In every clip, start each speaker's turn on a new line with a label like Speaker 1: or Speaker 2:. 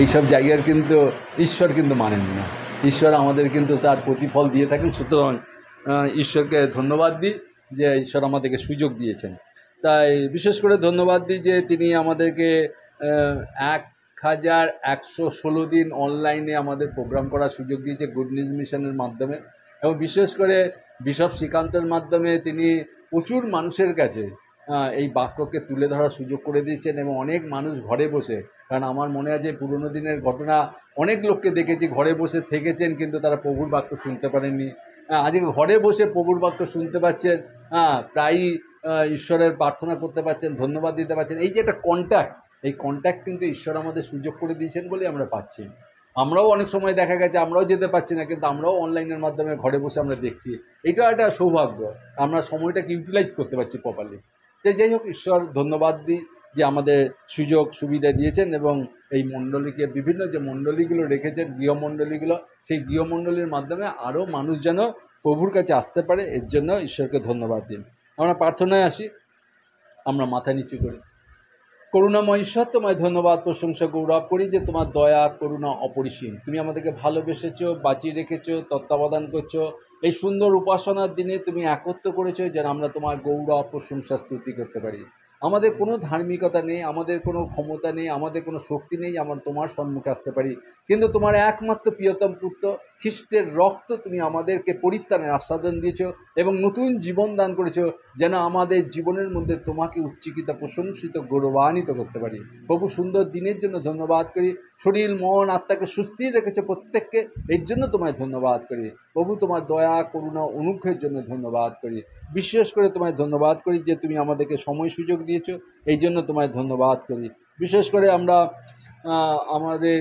Speaker 1: এইসব জায়গার কিন্তু ঈশ্বর কিন্তু মানেন না। ঈশ্বর আমাদের কিন্তু তার প্রতিফল দিয়ে থাকেন। সুতরাং ঈশ্বরকে ধন্যবাদ দিই যে ঈশ্বর আমাদেরকে সুযোগ দিয়েছেন। তাই বিশেষ করে ধন্যবাদ দিই যে তিনি আমাদেরকে 1116 দিন অনলাইনে আমাদের প্রোগ্রাম করার সুযোগ দিয়েছে গুড নিউজ মিশনের মাধ্যমে, এবং বিশেষ করে বিশপ শ্রীকান্তের মাধ্যমে তিনি প্রচুর মানুষের কাছে এই বাক্যকে তুলে ধরার সুযোগ করে দিয়েছেন, এবং অনেক মানুষ ঘরে বসে, কারণ আমার মনে আছে পুরোনো দিনের ঘটনা, অনেক লোককে দেখেছি ঘরে বসে থেকেছেন কিন্তু তারা প্রভুর বাক্য শুনতে পারেননি। আজকে ঘরে বসে প্রভুর বাক্য শুনতে পাচ্ছেন, প্রায়ই ঈশ্বরের প্রার্থনা করতে পারছেন, ধন্যবাদ দিতে পারছেন। এই যে একটা কন্ট্যাক্ট, এই কন্ট্যাক্ট কিন্তু ঈশ্বর আমাদের সুযোগ করে দিয়েছেন বলে আমরা পাচ্ছি। আমরাও অনেক সময় দেখা গেছে আমরাও যেতে পারছি না, কিন্তু আমরাও অনলাইনের মাধ্যমে ঘরে বসে আমরা দেখছি। এটাও একটা সৌভাগ্য, আমরা সময়টাকে ইউটিলাইজ করতে পারছি প্রপারলি। তো যাই হোক, ঈশ্বর ধন্যবাদ দিই যে আমাদের সুযোগ সুবিধা দিয়েছেন, এবং এই মণ্ডলীকে বিভিন্ন যে মণ্ডলীগুলো রেখেছেন, গৃহমণ্ডলীগুলো, সেই গৃহমণ্ডলীর মাধ্যমে আরও মানুষ যেন প্রভুর কাছে আসতে পারে, এর জন্য ঈশ্বরকে ধন্যবাদ দিন। আমরা প্রার্থনায় আসি, আমরা মাথা নিচু করি। করুণাময় ঈশ্বর, তোমায় ধন্যবাদ প্রশংসা গৌরব করি যে তোমার দয়া করুণা অপরিসীম। তুমি আমাদেরকে ভালোবেসেছো, বাঁচিয়ে রেখেছো, তত্ত্বাবধান করছো। এই সুন্দর উপাসনার দিনে তুমি একত্র করেছো যেন আমরা তোমার গৌরব প্রশংসা স্তুতি করতে পারি। আমাদের কোনো ধার্মিকতা নেই, আমাদের কোনো ক্ষমতা নেই, আমাদের কোনো শক্তি নেই আমরা তোমার সম্মুখে আসতে পারি, কিন্তু তোমার একমাত্র প্রিয়তম পুত্র খ্রিস্টের রক্ত তুমি আমাদেরকে পরিত্রাণের আস্বাদন দিয়েছো এবং নতুন জীবন দান করেছো, যেন আমাদের জীবনের মধ্যে তোমাকে উচ্চকিত প্রশংসিত গৌরবান্বিত করতে পারি। প্রভু, সুন্দর দিনের জন্য ধন্যবাদ করি। শরীর মন আত্মাকে সুস্থির রেখেছো প্রত্যেককে, এর জন্য তোমায় ধন্যবাদ করি। প্রভু, তোমার দয়া করুণা অনুগ্রহের জন্য ধন্যবাদ করি। বিশেষ করে তোমায় ধন্যবাদ করি যে তুমি আমাদেরকে সময় সুযোগ দিয়েছো, এই জন্য তোমায় ধন্যবাদ করি। বিশেষ করে আমরা আমাদের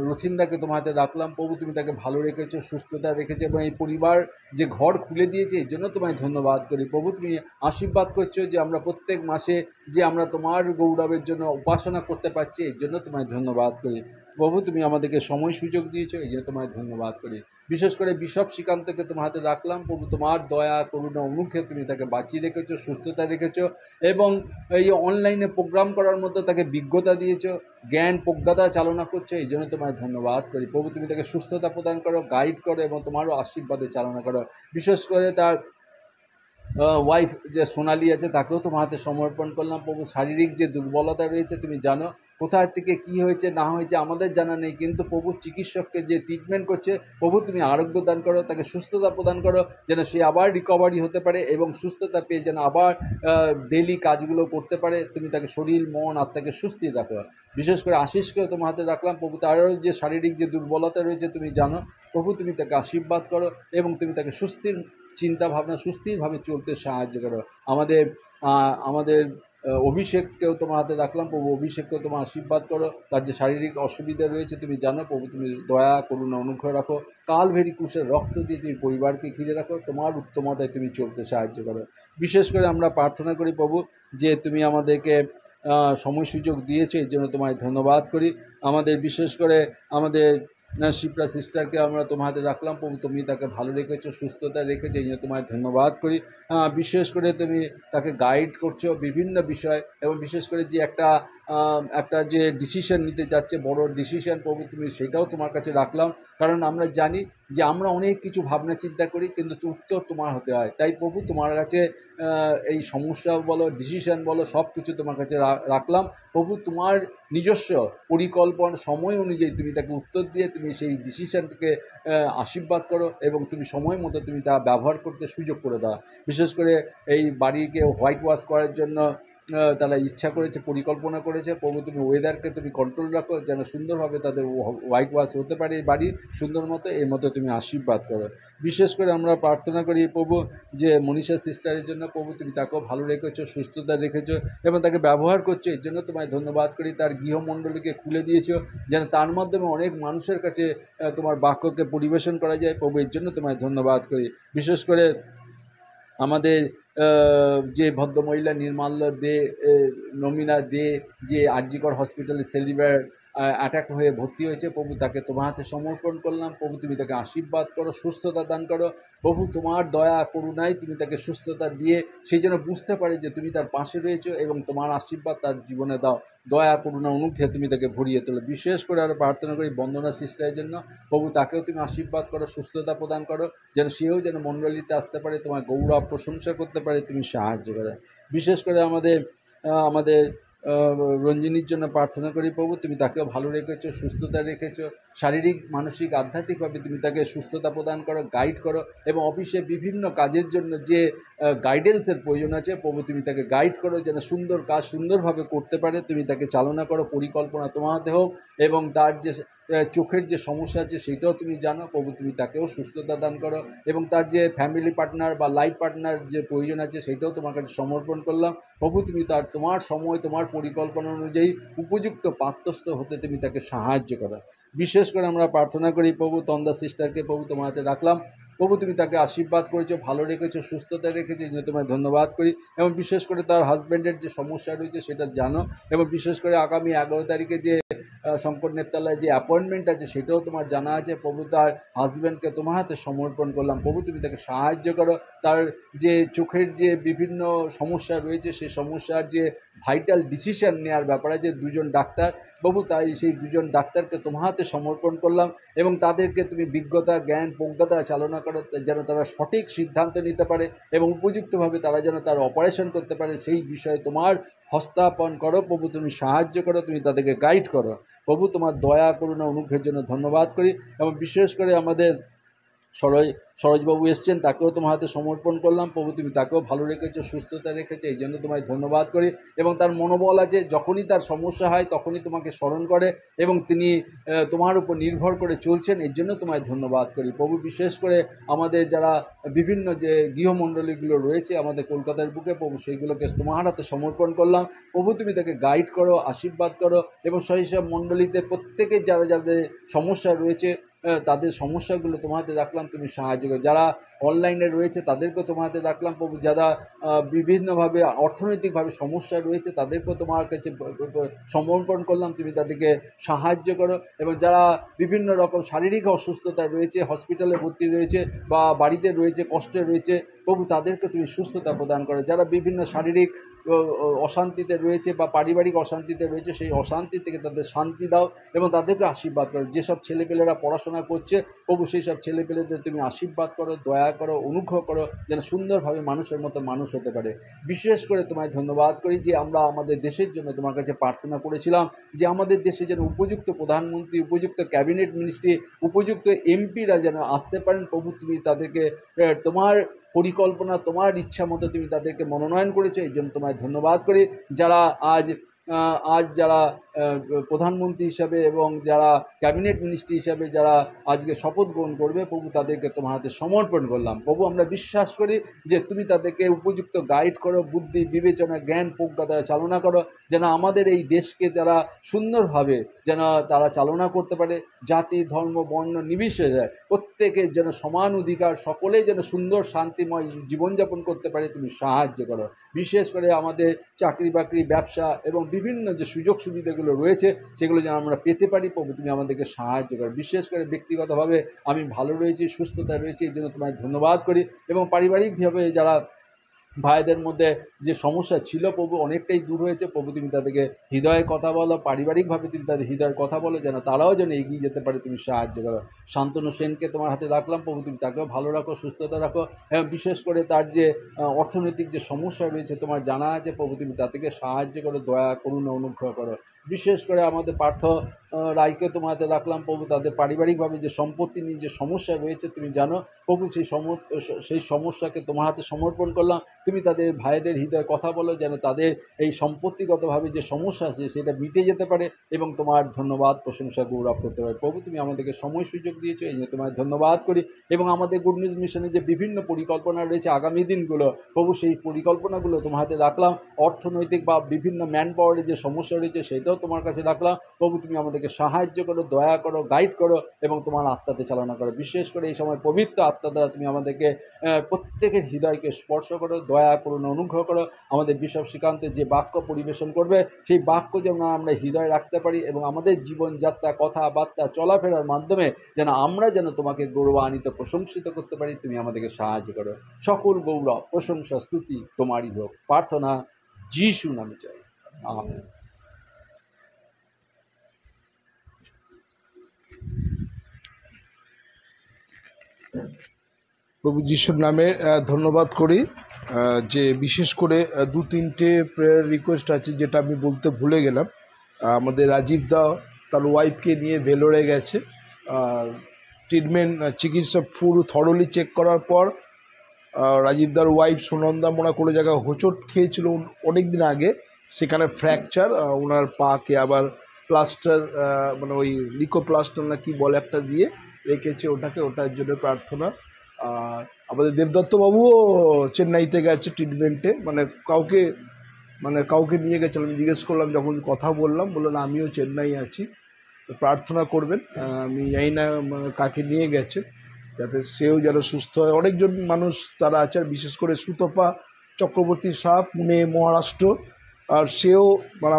Speaker 1: রথিনদাকে তোমার হাতে রাখলাম। প্রভু, তুমি তাকে ভালো রেখেছো, সুস্থতা রেখেছো, এবং এই পরিবার যে ঘর খুলে দিয়েছে এর জন্য তোমায় ধন্যবাদ করি। প্রভু, তুমি আশীর্বাদ করছো যে আমরা প্রত্যেক মাসে যে আমরা তোমার গৌরবের জন্য উপাসনা করতে পারছি, এর জন্য তোমায় ধন্যবাদ করি। প্রভু, তুমি আমাদেরকে সময় সুযোগ দিয়েছো, এই জন্য তোমায় ধন্যবাদ করি। বিশেষ করে বিশপ শ্রীকান্তকে তোমার হাতে রাখলাম। প্রভু, তোমার দয়া করুণা অনুগ্রহে তুমি তাকে বাঁচিয়ে রেখেছো, সুস্থতা রেখেছো, এবং এই অনলাইনে প্রোগ্রাম করার মধ্যে তাকে বিজ্ঞতা দিয়েছো, জ্ঞান প্রজ্ঞাতা চালনা করছো, এই জন্য তোমায় ধন্যবাদ করি। প্রভু, তুমি তাকে সুস্থতা প্রদান করো, গাইড করো, এবং তোমারও আশীর্বাদে চালনা করো। বিশেষ করে তার ওয়াইফ যে সোনালি আছে তাকেও তোমার হাতে সমর্পণ করলাম। প্রভু, শারীরিক যে দুর্বলতা রয়েছে তুমি জানো, কোথায় থেকে কি হয়েছে না হয়েছে আমাদের জানা নেই, কিন্তু প্রভু চিকিৎসককে যে ট্রিটমেন্ট করছে, প্রভু তুমি আরোগ্য দান করো, তাকে সুস্থতা প্রদান করো, যেন সে আবার রিকভারি হতে পারে এবং সুস্থতা পেয়ে যেন আবার ডেলি কাজগুলো করতে পারে। তুমি তাকে শরীর মন আত্মাকে সুস্থ রাখো। বিশেষ করে আশিসকেও তোমার হাতে রাখলাম। প্রভু, তারও যে শারীরিক যে দুর্বলতা রয়েছে তুমি জানো, প্রভু তুমি তাকে আশীর্বাদ করো এবং তুমি তাকে সুস্থির চিন্তা ভাবনা সুস্থিরভাবে চলতে সাহায্য করো। আমাদের আমাদের অভিষেককেও তোমার হাতে রাখলাম। প্রভু, অভিষেককেও তোমার আশীর্বাদ করো, তার যে শারীরিক অসুবিধা রয়েছে তুমি জানো। প্রভু, তুমি দয়া করুণা অনুগ্রহ রাখো। কালভেরি ক্রুশের রক্ত দিয়ে তুমি পরিবারকে ঘিরে রাখো, তোমার উত্তমতায় তুমি চলতে সাহায্য করো। বিশেষ করে আমরা প্রার্থনা করি প্রভু যে তুমি আমাদেরকে সময় সুযোগ দিয়েছো, এর জন্য তোমায় ধন্যবাদ করি। আমাদের বিশেষ করে আমাদের শিপ্রা সিস্টারকে আমরা তোমার হাতে রাখলাম। প্রভু, তুমি তাকে ভালো রেখেছো, সুস্থতা রেখেছো, এই জন্য তোমায় ধন্যবাদ করি। বিশেষ করে তুমি তাকে গাইড করছো বিভিন্ন বিষয়, এবং বিশেষ করে যে একটা যে ডিসিশন নিতে যাচ্ছে, বড় ডিসিশন, প্রভু তুমি সেটাও তোমার কাছে রাখলাম। কারণ আমরা জানি যে আমরা অনেক কিছু ভাবনা চিন্তা করি, কিন্তু উত্তর তোমার হতে হয়। তাই প্রভু তোমার কাছে এই সমস্যা বলো, ডিসিশন বলো, সব কিছু তোমার কাছে রাখলাম। প্রভু, তোমার নিজস্ব পরিকল্পনা সময় অনুযায়ী তুমি তাকে উত্তর দিয়ে তুমি সেই ডিসিশনকে আশীর্বাদ করো, এবং তুমি সময় মতো তুমি তা ব্যবহার করতে সুযোগ করে দাও। বিশেষ করে এই বাড়িকে হোয়াইট ওয়াশ করার জন্য তারা ইচ্ছা করেছে, পরিকল্পনা করেছে। প্রভু, তুমি ওয়েদারকে তুমি কন্ট্রোল রাখো, যেন সুন্দরভাবে তাদের হোয়াইট ওয়াশ হতে পারে এই বাড়ি সুন্দর মতো, এর মতো তুমি আশীর্বাদ করো। বিশেষ করে আমরা প্রার্থনা করি প্রভু যে মনীষা সিস্টারের জন্য। প্রভু, তুমি তাকেও ভালো রেখেছো, সুস্থতা রেখেছো, এবং তাকে ব্যবহার করছো, এর জন্য তোমায় ধন্যবাদ করি। তার গৃহমণ্ডলীকে খুলে দিয়েছো, যেন তার মাধ্যমে অনেক মানুষের কাছে তোমার বাক্যকে পরিবেশন করা যায়। প্রভু, এর জন্য তোমায় ধন্যবাদ করি। বিশেষ করে আমাদের যে ভদ্রমহিলা নির্মাল্য দে, নমিনা দে, যে আরজিকর হসপিটালে সেলিব্রার অ্যাটাক হয়ে ভর্তি হয়েছে, প্রভু তাকে তোমার হাতে সমর্পণ করলাম। প্রভু, তুমি তাকে আশীর্বাদ করো, সুস্থতা দান করো। প্রভু, তোমার দয়া করুণায় তুমি তাকে সুস্থতা দিয়ে সেই জন্য বুঝতে পারে যে তুমি তার পাশে রয়েছো, এবং তোমার আশীর্বাদ তার জীবনে দাও। দয়া করুণা অনুগ্রহে তুমি তাকে ভরিয়ে তোলো। বিশেষ করে আরও প্রার্থনা করি বন্দনা সিস্টারের জন্য, প্রভু তাকেও তুমি আশীর্বাদ করো, সুস্থতা প্রদান করো, যেন সেও যেন মণ্ডলীতে আসতে পারে, তোমার গৌরব প্রশংসা করতে পারে, তুমি সাহায্য করো। বিশেষ করে আমাদের রঞ্জিনীর জন্য প্রার্থনা করি, প্রভু তুমি তাকেও ভালো রেখেছো, সুস্থতা রেখেছো, শারীরিক মানসিক আধ্যাত্মিকভাবে তুমি তাকে সুস্থতা প্রদান করো, গাইড করো, এবং অফিসে বিভিন্ন কাজের জন্য যে গাইডেন্সের প্রয়োজন আছে, প্রভু তুমি তাকে গাইড করো, যেন সুন্দর কাজ সুন্দরভাবে করতে পারে, তুমি তাকে চালনা করো, পরিকল্পনা তোমার হাতে হোক। এবং তার যে চোখের যে সমস্যা আছে সেটাও তুমি জানো, প্রভু তুমি তাকেও সুস্থতা দান করো, এবং তার যে ফ্যামিলি পার্টনার বা লাইফ পার্টনার যে প্রয়োজন আছে সেটাও তোমার কাছে সমর্পণ করলাম, প্রভু তুমি তোমার সময় তোমার পরিকল্পনা অনুযায়ী উপযুক্ত পাত্রস্থ হতে তুমি তাকে সাহায্য করো। বিশেষ করে আমরা প্রার্থনা করি প্রভু তন্দা সিস্টারকে, প্রভু তোমার হাতে রাখলাম, প্রভু তুমি তাকে আশীর্বাদ করেছো, ভালো রেখেছো, সুস্থতা রেখেছো, এই জন্য তোমায় ধন্যবাদ করি। এবং বিশেষ করে তার হাজব্যান্ডের যে সমস্যা রয়েছে সেটা জানো, এবং বিশেষ করে আগামী 11 তারিখে যে শঙ্কর নেত্রালয়ে যে অ্যাপয়েন্টমেন্ট আছে সেটাও তোমার জানা আছে, প্রভু তার হাজব্যান্ডকে তোমার হাতে সমর্পণ করলাম, প্রভু তুমি তাকে সাহায্য করো, তার যে চোখের যে বিভিন্ন সমস্যা রয়েছে সেই সমস্যার যে ভাইটাল ডিসিশন নেওয়ার ব্যাপারে যে দুজন ডাক্তার, প্রভু তাই সেই দুজন ডাক্তারকে তোমার হাতে সমর্পণ করলাম, এবং তাদেরকে তুমি বিজ্ঞতা জ্ঞান প্রজ্ঞতা চালনা করো, যেন তারা সঠিক সিদ্ধান্ত নিতে পারে এবং উপযুক্তভাবে তারা যেন তার অপারেশন করতে পারে, সেই বিষয়ে তোমার হস্তাপন করো, প্রভু তুমি সাহায্য করো, তুমি তাদেরকে গাইড করো, প্রভু তোমার দয়া করুণা অনুগ্রহের জন্য ধন্যবাদ করি। এবং বিশেষ করে আমাদের সরোজবাবু এসছেন, তাকেও তোমার হাতে সমর্পণ করলাম, প্রভু তুমি তাকেও ভালো রেখেছো, সুস্থতা রেখেছো, এই জন্য তোমায় ধন্যবাদ করি। এবং তার মনোবল আছে, যখনই তার সমস্যা হয় তখনই তোমাকে স্মরণ করে, এবং তিনি তোমার উপর নির্ভর করে চলছেন, এর জন্য তোমায় ধন্যবাদ করি প্রভু। বিশেষ করে আমাদের যারা বিভিন্ন যে গৃহমণ্ডলীগুলো রয়েছে আমাদের কলকাতার বুকে, প্রভু সেইগুলোকে তোমার হাতে সমর্পণ করলাম, প্রভু তুমি তাকে গাইড করো, আশীর্বাদ করো, এবং সেই সব মণ্ডলীতে প্রত্যেকের যাদের সমস্যা রয়েছে তাদের সমস্যাগুলো তোমার হাতে রাখলাম, তুমি সাহায্য করো। যারা অনলাইনে রয়েছে তাদেরকেও তোমার হাতে রাখলাম প্রভু, যারা বিভিন্নভাবে অর্থনৈতিকভাবে সমস্যা রয়েছে তাদেরকেও তোমার কাছে সমর্পণ করলাম, তুমি তাদেরকে সাহায্য করো। এবং যারা বিভিন্ন রকম শারীরিক অসুস্থতায় রয়েছে, হসপিটালে ভর্তি রয়েছে বা বাড়িতে রয়েছে, কষ্টে রয়েছে, প্রভু তাদেরকে তুমি সুস্থতা প্রদান করো। যারা বিভিন্ন শারীরিক অশান্তিতে রয়েছে বা পারিবারিক অশান্তিতে রয়েছে, সেই অশান্তি থেকে তাদের শান্তি দাও এবং তাদেরকে আশীর্বাদ করো। যেসব ছেলেপেলেরা পড়াশোনা করছে, প্রভু সেই সব ছেলেপেলেদের তুমি আশীর্বাদ করো, দয়া করো, অনুগ্রহ করো, যেন সুন্দরভাবে মানুষের মতো মানুষ হতে পারে। বিশেষ করে তোমায় ধন্যবাদ করি যে আমরা আমাদের দেশের জন্য তোমার কাছে প্রার্থনা করেছিলাম, যে আমাদের দেশে যেন উপযুক্ত প্রধানমন্ত্রী, উপযুক্ত ক্যাবিনেট মিনিস্ট্রি, উপযুক্ত এমপিরা যেন আসতে পারেন, প্রভু তুমি তাদেরকে তোমার পরিকল্পনা তোমার ইচ্ছা মতো তুমি তাদেরকে মনোনয়ন করেছো, এই জন্য তোমায় ধন্যবাদ করি। যারা আজ যারা প্রধানমন্ত্রী হিসাবে এবং যারা ক্যাবিনেট মিনিস্ট্রি হিসাবে যারা আজকে শপথ গ্রহণ করবে, প্রভু তাদেরকে তোমার হাতে সমর্পণ করলাম। প্রভু আমরা বিশ্বাস করি যে তুমি তাদেরকে উপযুক্ত গাইড করো, বুদ্ধি বিবেচনা জ্ঞান প্রজ্ঞা দ্বারা চালনা করো, যেন আমাদের এই দেশকে তারা সুন্দরভাবে যেন তারা চালনা করতে পারে, জাতি ধর্ম বর্ণ নির্বিশেষে প্রত্যেকের যেন সমান অধিকার, সকলেই যেন সুন্দর শান্তিময় জীবনযাপন করতে পারে, তুমি সাহায্য করো। বিশেষ করে আমাদের চাকরি বাকরি ব্যবসা এবং বিভিন্ন যে সুযোগ সুবিধাগুলো রয়েছে সেগুলো যেন আমরা পেতে পারি, প্রভু তুমি আমাদেরকে সাহায্য করো। বিশেষ করে ব্যক্তিগতভাবে আমি ভালো রয়েছি, সুস্থতা রয়েছে, এই জন্য তোমায় ধন্যবাদ করি। এবং পারিবারিকভাবে যারা ভাইদের মধ্যে যে সমস্যা ছিল, প্রভু অনেকটাই দূর হয়েছে, প্রভু তুমি তাদেরকে হৃদয়ে কথা বলো, পারিবারিকভাবে তুমি তাদের হৃদয়ের কথা বলো, যেন তারাও যেন এগিয়ে যেতে পারে, তুমি সাহায্য করো। শান্তনু সেনকে তোমার হাতে রাখলাম, প্রভু তুমি তাকেও ভালো রাখো, সুস্থতা রাখো, এবং বিশেষ করে তার যে অর্থনৈতিক যে সমস্যা রয়েছে তোমার জানা আছে, প্রভু তুমি তাদেরকে সাহায্য করো, দয়া করুণা অনুগ্রহ করো। বিশেষ করে আমাদের পার্থ রায়কে তোমার হাতে রাখলাম, প্রভু তাদের পারিবারিকভাবে যে সম্পত্তি নিয়ে যে সমস্যা রয়েছে তুমি জানো, প্রভু সেই সমস্যাকে তোমার হাতে সমর্পণ করলাম, তুমি তাদের ভাইদের হৃদয়ে কথা বলো, যেন তাদের এই সম্পত্তিগতভাবে যে সমস্যা আছে সেটা মিটে যেতে পারে এবং তোমার ধন্যবাদ প্রশংসা গৌরব করতে পারে। প্রভু তুমি আমাদেরকে সময় সুযোগ দিয়েছো, এই জন্য তোমায় ধন্যবাদ করি। এবং আমাদের গুড নিউজ মিশনের যে বিভিন্ন পরিকল্পনা রয়েছে আগামী দিনগুলো, প্রভু সেই পরিকল্পনাগুলো তোমার হাতে রাখলাম। অর্থনৈতিক বা বিভিন্ন ম্যান পাওয়ারের যে সমস্যা রয়েছে সেটাও তোমার কাছে রাখলাম, প্রভু তুমি আমাদেরকে সাহায্য করো, দয়া করো, গাইড করো এবং তোমার আত্মাতে চালনা করো। বিশেষ করে এই সময় পবিত্র আত্মা দ্বারা তুমি আমাদেরকে প্রত্যেকের হৃদয়কে স্পর্শ করো, দয়া করুন, অনুগ্রহ করো। আমাদের বিশপ শ্রীকান্তের যে বাক্য পরিবেশন করবে সেই বাক্য যেন আমরা হৃদয়ে রাখতে পারি এবং আমাদের জীবনযাত্রা কথাবার্তা চলাফেরার মাধ্যমে যেন তোমাকে গৌরবান্বিত প্রশংসিত করতে পারি, তুমি আমাদেরকে সাহায্য করো। সকল গৌরব প্রশংসা স্তুতি তোমারই হোক, প্রার্থনা যিশু নামে চাই, আমেন।
Speaker 2: প্রভু যিশুর নামে ধন্যবাদ করি। যে বিশেষ করে দু তিনটে প্রেয়ার রিকোয়েস্ট আছে যেটা আমি বলতে ভুলে গেলাম। আমাদের রাজীব দা তার ওয়াইফকে নিয়ে ভেলোরে গেছে। ট্রিটমেন্ট চিকিৎসা পুরো থরলি চেক করার পর রাজীব দার ওয়াইফ সুনন্দা মোড়া কোনো জায়গায় হোঁচট খেয়েছিল অনেক দিন আগে, সেখানে ফ্র্যাকচার, ওনার পাকে আবার প্লাস্টার, মানে ওই লিকো প্লাস্টার না কি বলে একটা দিয়ে রেখেছে ওটার জন্য প্রার্থনা। আর আমাদের দেবদত্ত বাবুও চেন্নাইতে গেছে ট্রিটমেন্টে, কাউকে নিয়ে গেছিলাম, জিজ্ঞেস করলাম যখন কথা বললাম, বললো না আমিও চেন্নাই আছি, তো প্রার্থনা করবেন। আমি জানি না কাকে নিয়ে গেছে, যাতে সেও যেন সুস্থ হয়। অনেকজন মানুষ তারা আছে, আর বিশেষ করে সুতপা চক্রবর্তী শাহ, পুনে মহারাষ্ট্র। আর সেও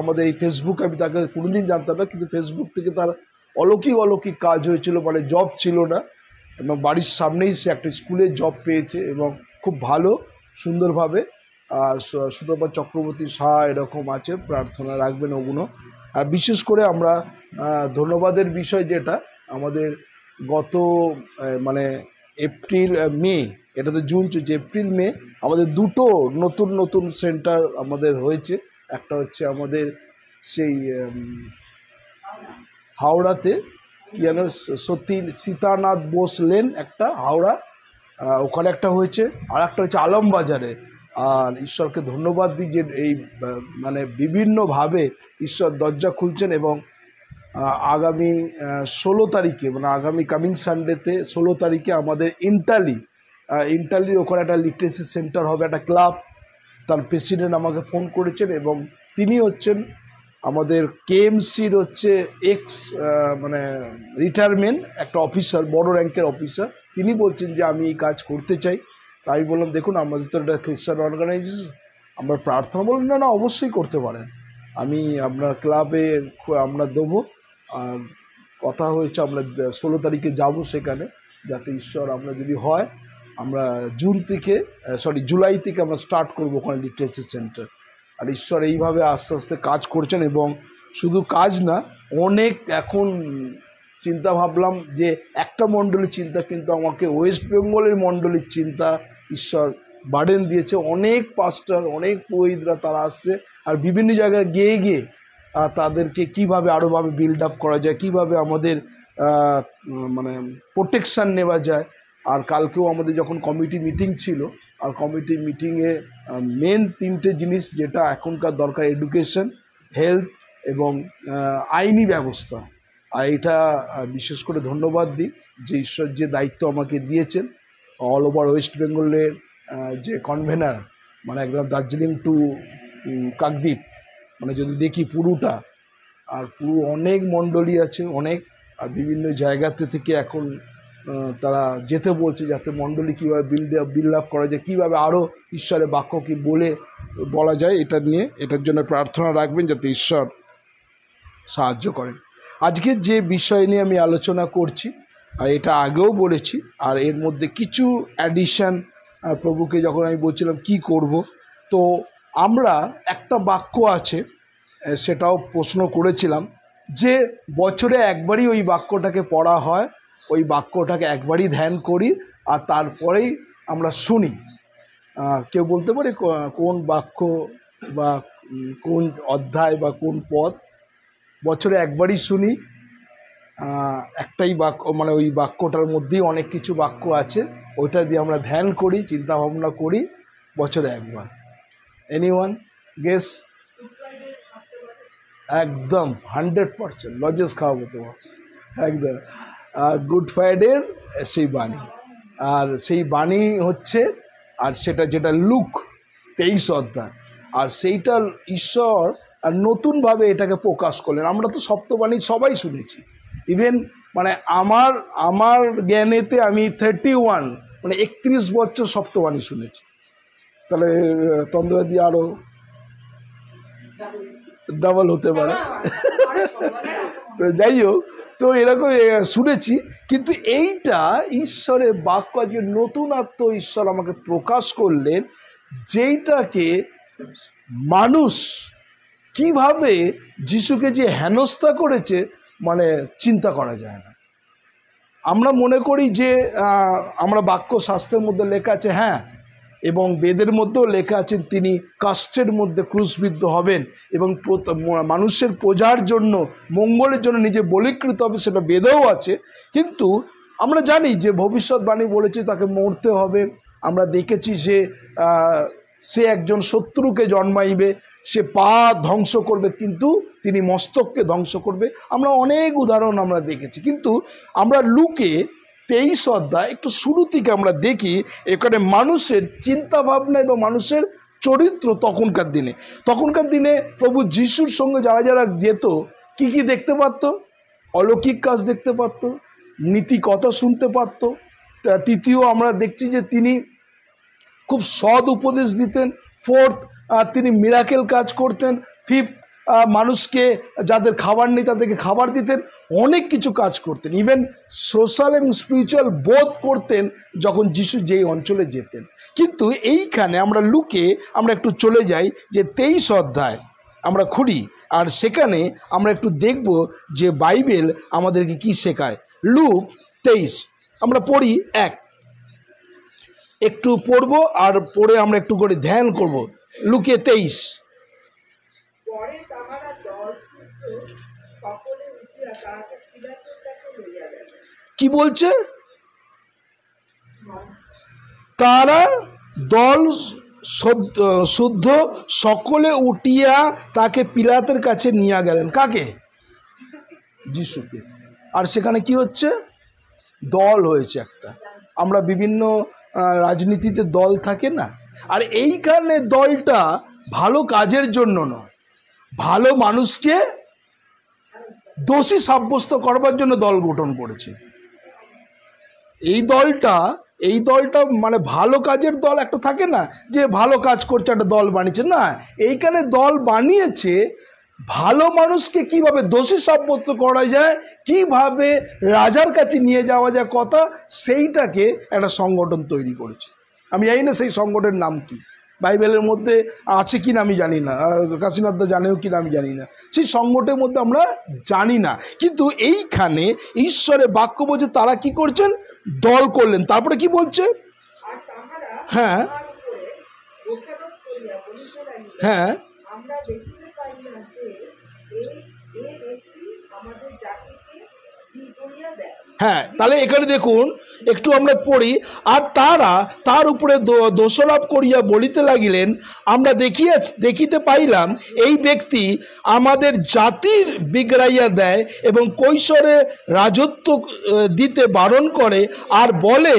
Speaker 2: আমাদের এই ফেসবুক, আমি তাকে কোনোদিন জানতাম না, কিন্তু ফেসবুক থেকে তার অলৌকিক কাজ হয়েছিল, জব ছিল না, এবং বাড়ির সামনেই সে একটা স্কুলে জব পেয়েছে এবং খুব ভালো সুন্দরভাবে। আর সুতপা চক্রবর্তী শাহ এরকম আছে, প্রার্থনা রাখবেন ওগুলো। আর বিশেষ করে আমরা ধন্যবাদের বিষয় যেটা আমাদের গত এপ্রিল মে, এটা তো জুন চলছে, এপ্রিল মে আমাদের দুটো নতুন সেন্টার আমাদের হয়েছে। একটা হচ্ছে আমাদের সেই হাওড়াতে কি যেন সীতানাথ বোস লেন একটা, হাওড়া, ওখানে একটা হয়েছে, আর একটা হচ্ছে আলমবাজারে। আর ঈশ্বরকে ধন্যবাদ দিই যে এই বিভিন্নভাবে ঈশ্বর দরজা খুলছেন। এবং আগামী 16 তারিখে, আগামী কামিং সানডেতে 16 তারিখে আমাদের ইন্টালির ওখানে একটা লিটারেসি সেন্টার হবে, একটা ক্লাব। তার প্রেসিডেন্ট আমাকে ফোন করেছেন, এবং তিনি হচ্ছেন আমাদের কেএমসির রিটায়ারমেন্ট একটা অফিসার, বড় র্যাঙ্কের অফিসার। তিনি বলছেন যে আমি এই কাজ করতে চাই। তাই বললাম দেখুন আমাদের তো একটা খ্রিস্টান অর্গানাইজেশন, আমরা প্রার্থনা বললাম না অবশ্যই করতে পারেন, আমি আপনার ক্লাবে আমরা দেবো। আর কথা হয়েছে আমরা 16 তারিখে যাব সেখানে, যাতে ঈশ্বর আমরা যদি হয় আমরা জুলাই থেকে আমরা স্টার্ট করবো ওখানে লিটারেসি সেন্টার। আর ঈশ্বর এইভাবে আস্তে আস্তে কাজ করছেন, এবং শুধু কাজ না, অনেক এখন চিন্তা ভাবলাম যে একটা মণ্ডলীর চিন্তা, কিন্তু আমাকে ওয়েস্ট বেঙ্গলের মণ্ডলীর চিন্তা ঈশ্বর বার্ডেন দিয়েছে। অনেক পাস্টার, অনেক পুরোহিতরা তারা আসছে, আর বিভিন্ন জায়গায় গিয়ে তাদেরকে কিভাবে আরোভাবে বিল্ড আপ করা যায়, কিভাবে আমাদের প্রোটেকশান নেওয়া যায়। আর কালকেও আমাদের যখন কমিটি মিটিং ছিল, আর কমিটি মিটিংয়ে মেন 3টে জিনিস যেটা এখনকার দরকার, এডুকেশন, হেলথ এবং আইনি ব্যবস্থা। আর এটা বিশেষ করে ধন্যবাদ দিই যে ঈশ্বর যে দায়িত্ব আমাকে দিয়েছেন, অল ওভার ওয়েস্ট বেঙ্গলের যে কনভেনার, একদম দার্জিলিং টু কাকদ্বীপ, যদি দেখি পুরোটা, আর পুরো অনেক মণ্ডলী আছে, অনেক, আর বিভিন্ন জায়গাতে থেকে এখন তারা যেতে বলছে, যাতে মণ্ডলী কীভাবে বিল্ড আপ করা যায়, কীভাবে আরও ঈশ্বরের বাক্য কি বলা যায়, এটার জন্য প্রার্থনা রাখবেন যাতে ঈশ্বর সাহায্য করেন। আজকের যে বিষয় নিয়ে আমি আলোচনা করছি, আর এটা আগেও বলেছি, আর এর মধ্যে কিছু অ্যাডিশন প্রভুকে যখন আমি বলছিলাম কি করব, তো আমরা একটা বাক্য আছে, সেটাও প্রশ্ন করেছিলাম যে বছরে একবারই ওই বাক্যটাকে পড়া হয়, ওই বাক্যটাকে একবারই ধ্যান করি, আর তারপরেই আমরা শুনি। কেউ বলতে পারে কোন বাক্য বা কোন অধ্যায় বা কোন পদ? বছরে একবারই শুনি, একটাই বাক্য, ওই বাক্যটার মধ্যেই অনেক কিছু বাক্য আছে, ওইটা দিয়ে আমরা ধ্যান করি, চিন্তা ভাবনা করি, বছরে একবার। Anyone guess? একদম 100% লজেস খাওয়াবো তোমার, একদম। গুড ফ্রাইডের সেই বাণী, আর সেই বাণী হচ্ছে, আর সেটা যেটা লুক 23 অধ্যায়, আর সেইটা ঈশ্বর আর নতুনভাবে এটাকে প্রকাশ করলেন। আমরা তো সপ্তবাণী সবাই শুনেছি, ইভেন আমার জ্ঞানেতে আমি 31 31 বছর সপ্তবাণী শুনেছি। তাহলে তন্দ্রা দিয়ে আরো ডাবল হতে পারে। তো যাই হোক, তো এরকম শুনেছি, কিন্তু এইটা ঈশ্বরের বাক্য, আজকে নতুনত্ব ঈশ্বর আমাকে প্রকাশ করলেন, যেইটাকে মানুষ কিভাবে যিশুকে যে হেনস্থা করেছে, চিন্তা করা যায় না। আমরা মনে করি যে আমরা বাক্য শাস্ত্রের মধ্যে লেখা আছে, হ্যাঁ, এবং বেদের মধ্যেও লেখা আছেন তিনি কাষ্ঠের মধ্যে ক্রুশবিদ্ধ হবেন এবং মানুষের প্রজার জন্য, মঙ্গলের জন্য নিজে বলীকৃত হবে, সেটা বেদেও আছে। কিন্তু আমরা জানি যে ভবিষ্যৎবাণী বলেছে তাকে মরতে হবে। আমরা দেখেছি সে একজন শত্রুকে জন্মাইবে, সে পা ধ্বংস করবে কিন্তু তিনি মস্তককে ধ্বংস করবে। আমরা অনেক উদাহরণ আমরা দেখেছি। কিন্তু আমরা লুকে 23 অধ্যায় একটু শুরু থেকে আমরা দেখি এখানে মানুষের চিন্তা ভাবনা এবং মানুষের চরিত্র। তখনকার দিনে প্রভু যিশুর সঙ্গে যারা যারা যেত কি কি দেখতে পারতো? অলৌকিক কাজ দেখতে পারতো, নীতি কথা শুনতে পারতো। তৃতীয়, আমরা দেখছি যে তিনি খুব সৎ উপদেশ দিতেন। ফোর্থ, তিনি মিরাকেল কাজ করতেন। ফিফথ, মানুষকে যাদের খাবার নেই তাদেরকে খাবার দিতেন। অনেক কিছু কাজ করতেন। ইভেন সোশ্যাল এবং স্পিরিচুয়াল বোধ করতেন যখন যিশু যেই অঞ্চলে যেতেন। কিন্তু এইখানে আমরা লুকে আমরা একটু চলে যাই যে 23 অধ্যায় আমরা খুঁড়ি, আর সেখানে আমরা একটু দেখব যে বাইবেল আমাদেরকে কি শেখায়। লুক 23 আমরা পড়ি, একটু পড়বো আর পড়ে আমরা একটু করে ধ্যান করব। লুকে 23। কি বলছে? তারা দল শুদ্ধ সকলে উঠিয়া তাকে পিলাতের কাছে নিয়ে গেলেন। কাকে? যিশুকে। আর সেখানে কি হচ্ছে? দল হয়েছে একটা। আমরা বিভিন্ন রাজনীতিতে দল থাকে না, আর এইখানে দলটা ভালো কাজের জন্য নয়, ভালো মানুষকে দোষী সাব্যস্ত করবার জন্য দল গঠন করেছে। এই দলটা মানে ভালো কাজের দল একটা থাকে না, যে ভালো কাজ করছে একটা দল বানিয়েছে, না, এইখানে দল বানিয়েছে ভালো মানুষকে কিভাবে দোষী সাব্যস্ত করা যায়, কিভাবে রাজার কাছে নিয়ে যাওয়া যায় কথা, সেইটাকে একটা সংগঠন তৈরি করেছে। আমি জানি না সেই সংগঠনের নাম কি, বাইবেলের মধ্যে আছে কিনা আমি জানি না, কাশীনাথদা জানেও কিনা আমি জানি না, সেই সংগঠনের মধ্যে আমরা জানি না। কিন্তু এইখানে ঈশ্বরের বাক্য বলছে তারা কি করছেন? দল করলেন। তারপরে কি বলছে? হ্যাঁ হ্যাঁ হ্যাঁ, তাহলে এখানে দেখুন একটু আমরা পড়ি। আর তারা তার উপরে দোষারোপ করিয়া বলিতে লাগিলেন, আমরা দেখিতে পাইলাম এই ব্যক্তি আমাদের জাতির বিগড়াইয়া দেয় এবং কৈশোরে রাজত্ব দিতে বারণ করে, আর বলে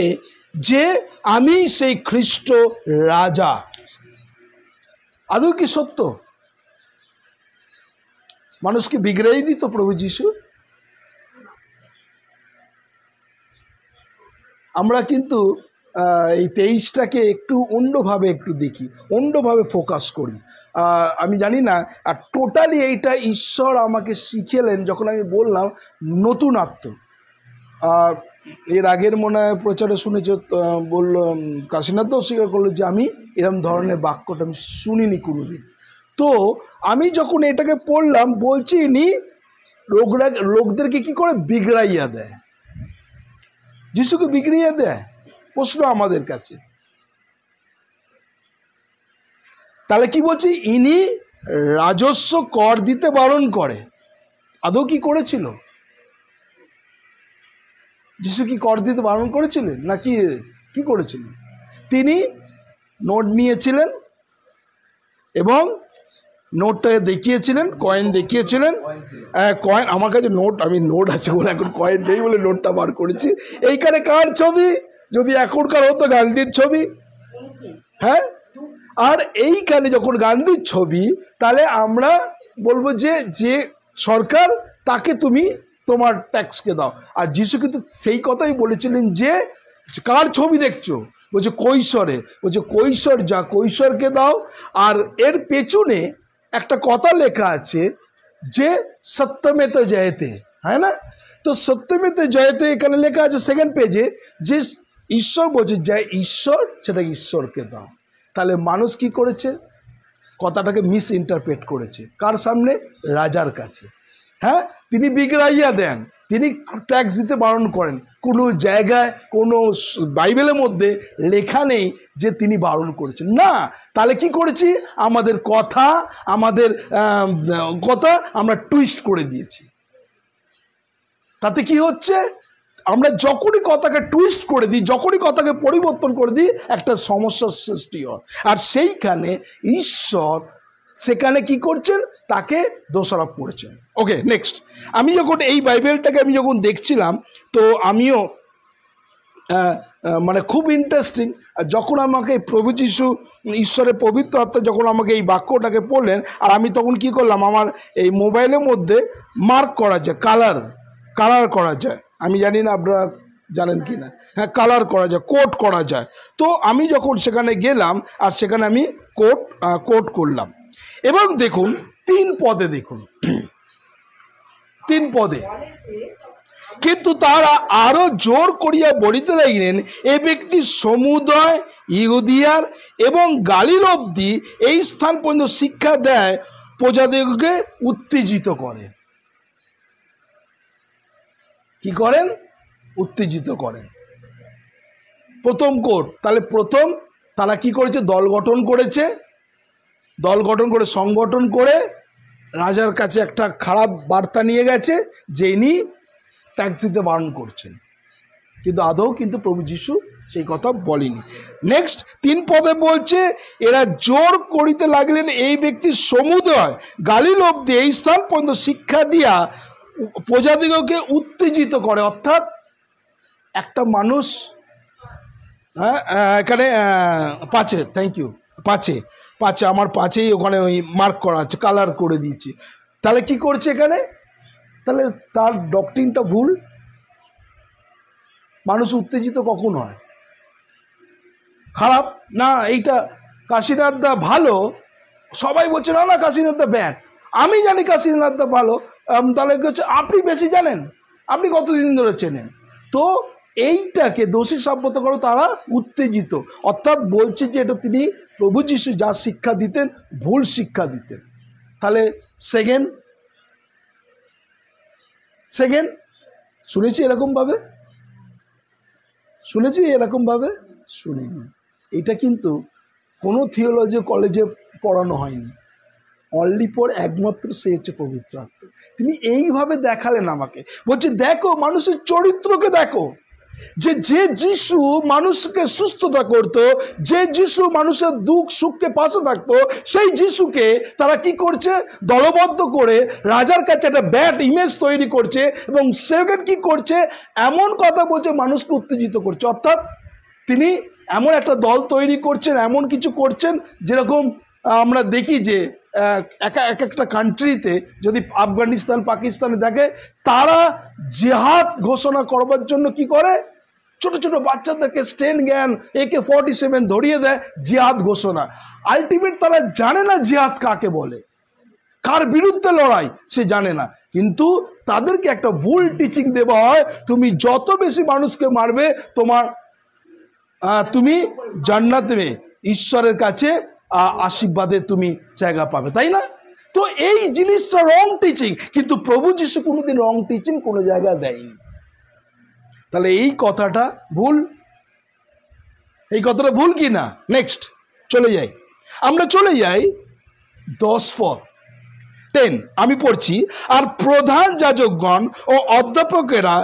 Speaker 2: যে আমি সেই খ্রিস্ট রাজা। আদৌ কি সত্য? মানুষকে বিগড়াই দিত প্রভু যিশু? আমরা কিন্তু এই 23টাকে একটু অন্যভাবে একটু দেখি, অন্যভাবে ফোকাস করি। আমি জানি না, আর টোটালি এইটা ঈশ্বর আমাকে শিখেলেন যখন আমি বললাম নতুনত্ব। এর আগের মনে হয় প্রচারে শুনেছ, বলল কাশীনাথও স্বীকার করলো যে আমি এরম ধরনের বাক্যটা আমি শুনিনি কোনোদিন। তো আমি যখন এটাকে পড়লাম, বলছি ইনি লোকদেরকে কি করে বিগড়াইয়া দেয়, যিশুকে বিগড়িয়ে দেয়। প্রশ্ন আমাদের কাছে, তাহলে কি বলছি? ইনি রাজস্ব কর দিতে বারণ করে। আদৌ কি করেছিল? যিশু কি কর দিতে বারণ করেছিলেন নাকি কি করেছিলেন? তিনি নোট নিয়েছিলেন এবং নোটটাকে দেখিয়েছিলেন, কয়েন দেখিয়েছিলেন। কয়েন আমার কাছে নোট আছে বলে এখন কয়েন নেই বলে নোটটা বার করেছি। এইখানে কার ছবি? যদি এখনকার হতো গান্ধীর ছবি। হ্যাঁ, আর এইখানে যখন গান্ধীর ছবি, তাহলে আমরা বলবো যে সরকার তাকে তুমি তোমার ট্যাক্সকে দাও। আর যিশু কিন্তু সেই কথাই বলেছিলেন যে কার ছবি দেখছো? বলছে কৈশোরে। বলছে কৈশোর যা, কৈশোরকে দাও। আর এর পেছনে একটা কথা লেখা আছে যে সত্যমেতে জয়তে, হ্যাঁ না? তো সত্যমেতে জয়তে এখানে লেখা আছে সেকেন্ড পেজে, যে ঈশ্বর বলছে যে ঈশ্বর, সেটা ঈশ্বরকে দাও। তাহলে মানুষ কি করেছে? কথাটাকে মিস ইন্টারপ্রেট করেছে। কার সামনে? রাজার কাছে। হ্যাঁ, তিনি বিগড়াইয়া দেন, তিনি ট্যাক্স দিতে বারণ করেন। কোনো জায়গায় কোনো বাইবেলের মধ্যে লেখা নেই যে তিনি বারণ করেছেন। না, তাহলে কি করেছি, আমাদের কথা আমরা টুইস্ট করে দিয়েছি। তাতে কি হচ্ছে, আমরা যখনই কথাকে টুইস্ট করে দিই, যখনই কথাকে পরিবর্তন করে দিই, একটা সমস্যার সৃষ্টি হয়। আর সেইখানে ঈশ্বর সেখানে কি করছেন, তাকে দোষারোপ করেছেন। ওকে, নেক্সট। আমি যখন এই বাইবেলটাকে যখন দেখছিলাম, তো আমিও মানে খুব ইন্টারেস্টিং। যখন আমাকে প্রভু যিশু ঈশ্বরের পবিত্র আত্মা যখন আমাকে এই বাক্যটাকে পড়লেন, আর আমি তখন কি করলাম, আমার এই মোবাইলের মধ্যে মার্ক করা যায়, কালার করা যায়। আমি জানি না আপনারা জানেন কি না। হ্যাঁ, কালার করা যায়, কোড করা যায়। তো আমি যখন সেখানে গেলাম, আর সেখানে আমি কোড করলাম, এবং দেখুন 3 পদে, দেখুন 3 পদে, কিন্তু তারা আরো জোর করিয়া বলিতে লাগিলেন, এ ব্যক্তি সমুদয় ইহুদিয়ার এবং গালিল অবধি এই স্থান পর্যন্ত শিক্ষা দেয়, প্রজাদেরকে উত্তেজিত করে। কি করেন, উত্তেজিত করেন। প্রথম কোড, তাহলে প্রথম তারা কি করেছে, দল গঠন করে সংগঠন করে রাজার কাছে একটা খারাপ বার্তা নিয়ে গেছে যে ইনি ট্যাক্স দিতে বারণ করছেন, কিন্তু আদৌ কিন্তু প্রভু যিশু সেই কথা বলেনি। নেক্সট 3 পদে বলছে, এরা জোর করিতে লাগলেন, এই ব্যক্তির সমুদয় গালিল অবধি এই স্থান পর্যন্ত শিক্ষা দিয়া প্রজাদিগকে উত্তেজিত করে। অর্থাৎ একটা মানুষ, হ্যাঁ এখানে 5, থ্যাংক ইউ, 5 আমার 5 ওখানে ওই মার্ক করা আছে, কালার করে দিয়েছি। তাহলে কি করছে এখানে, তাহলে তার ডক্ট্রিনটা ভুল। মানুষ উত্তেজিত কখন হয়, খারাপ না, এইটা কাশীনাথ দা ভালো, সবাই বলছে না না কাশীনাথ দা ব্যাড। আমি জানি কাশীনাথ দা ভালো, তাহলে কি হচ্ছে, আপনি বেশি জানেন, আপনি কতদিন ধরে চেনেন। তো এইটাকে দোষী সাব্যস্ত করো, তারা উত্তেজিত, অর্থাৎ বলছে যে এটা তিনি প্রভু যিশু যা শিক্ষা দিতেন ভুল শিক্ষা দিতেন। তাহলে সেকেন্ড শুনেছি এরকমভাবে, শুনিনি। এটা কিন্তু কোনো থিওলজি কলেজে পড়ানো হয়নি, অনলি ফর একমাত্র সে হচ্ছে পবিত্র আত্মা। তিনি এইভাবে দেখালেন আমাকে, বলছে দেখো মানুষের চরিত্রকে দেখো, যে যিশু মানুষকে সুস্থতা করত, যে যিশু মানুষের দুঃখ সুখকে পাশে থাকতো, সেই যিশুকে তারা কি করছে, দলবদ্ধ করে রাজার কাছে একটা ব্যাড ইমেজ তৈরি করছে, এবং সেকেন্ড কি করছে, এমন কথা বলছে মানুষকে উত্তেজিত করছে। অর্থাৎ তিনি এমন একটা দল তৈরি করছেন, এমন কিছু করছেন, যেরকম আমরা দেখি যে এক একটা কান্ট্রিতে যদি আফগানিস্তান পাকিস্তানে দেখে, তারা জিহাদ ঘোষণা করবার জন্য কি করে, ছোট ছোট বাচ্চাদেরকে স্টেন জ্ঞান AK-47 ধরিয়ে দেয়, জিহাদ ঘোষণা। আলটিমেট তারা জানে না জিহাদ কাকে বলে, কার বিরুদ্ধে লড়াই সে জানে না, কিন্তু তাদেরকে একটা ভুল টিচিং দেওয়া হয়, তুমি যত বেশি মানুষকে মারবে তুমি জান্নাতে ঈশ্বরের কাছে আশীর্বাদে তুমি জায়গা পাবে, তাই না? তো এই জিনিসটা রং টিচিং, কিন্তু প্রভু যিশু কোনোদিন রং টিচিং কোনো জায়গায় দেয়নি। তাহলে এই কথাটা ভুল কি না? নেক্সট আমরা চলে যাই 10 পদ 10, আমি পড়ছি। আর প্রধান যাজকগণ ও অধ্যাপকেরা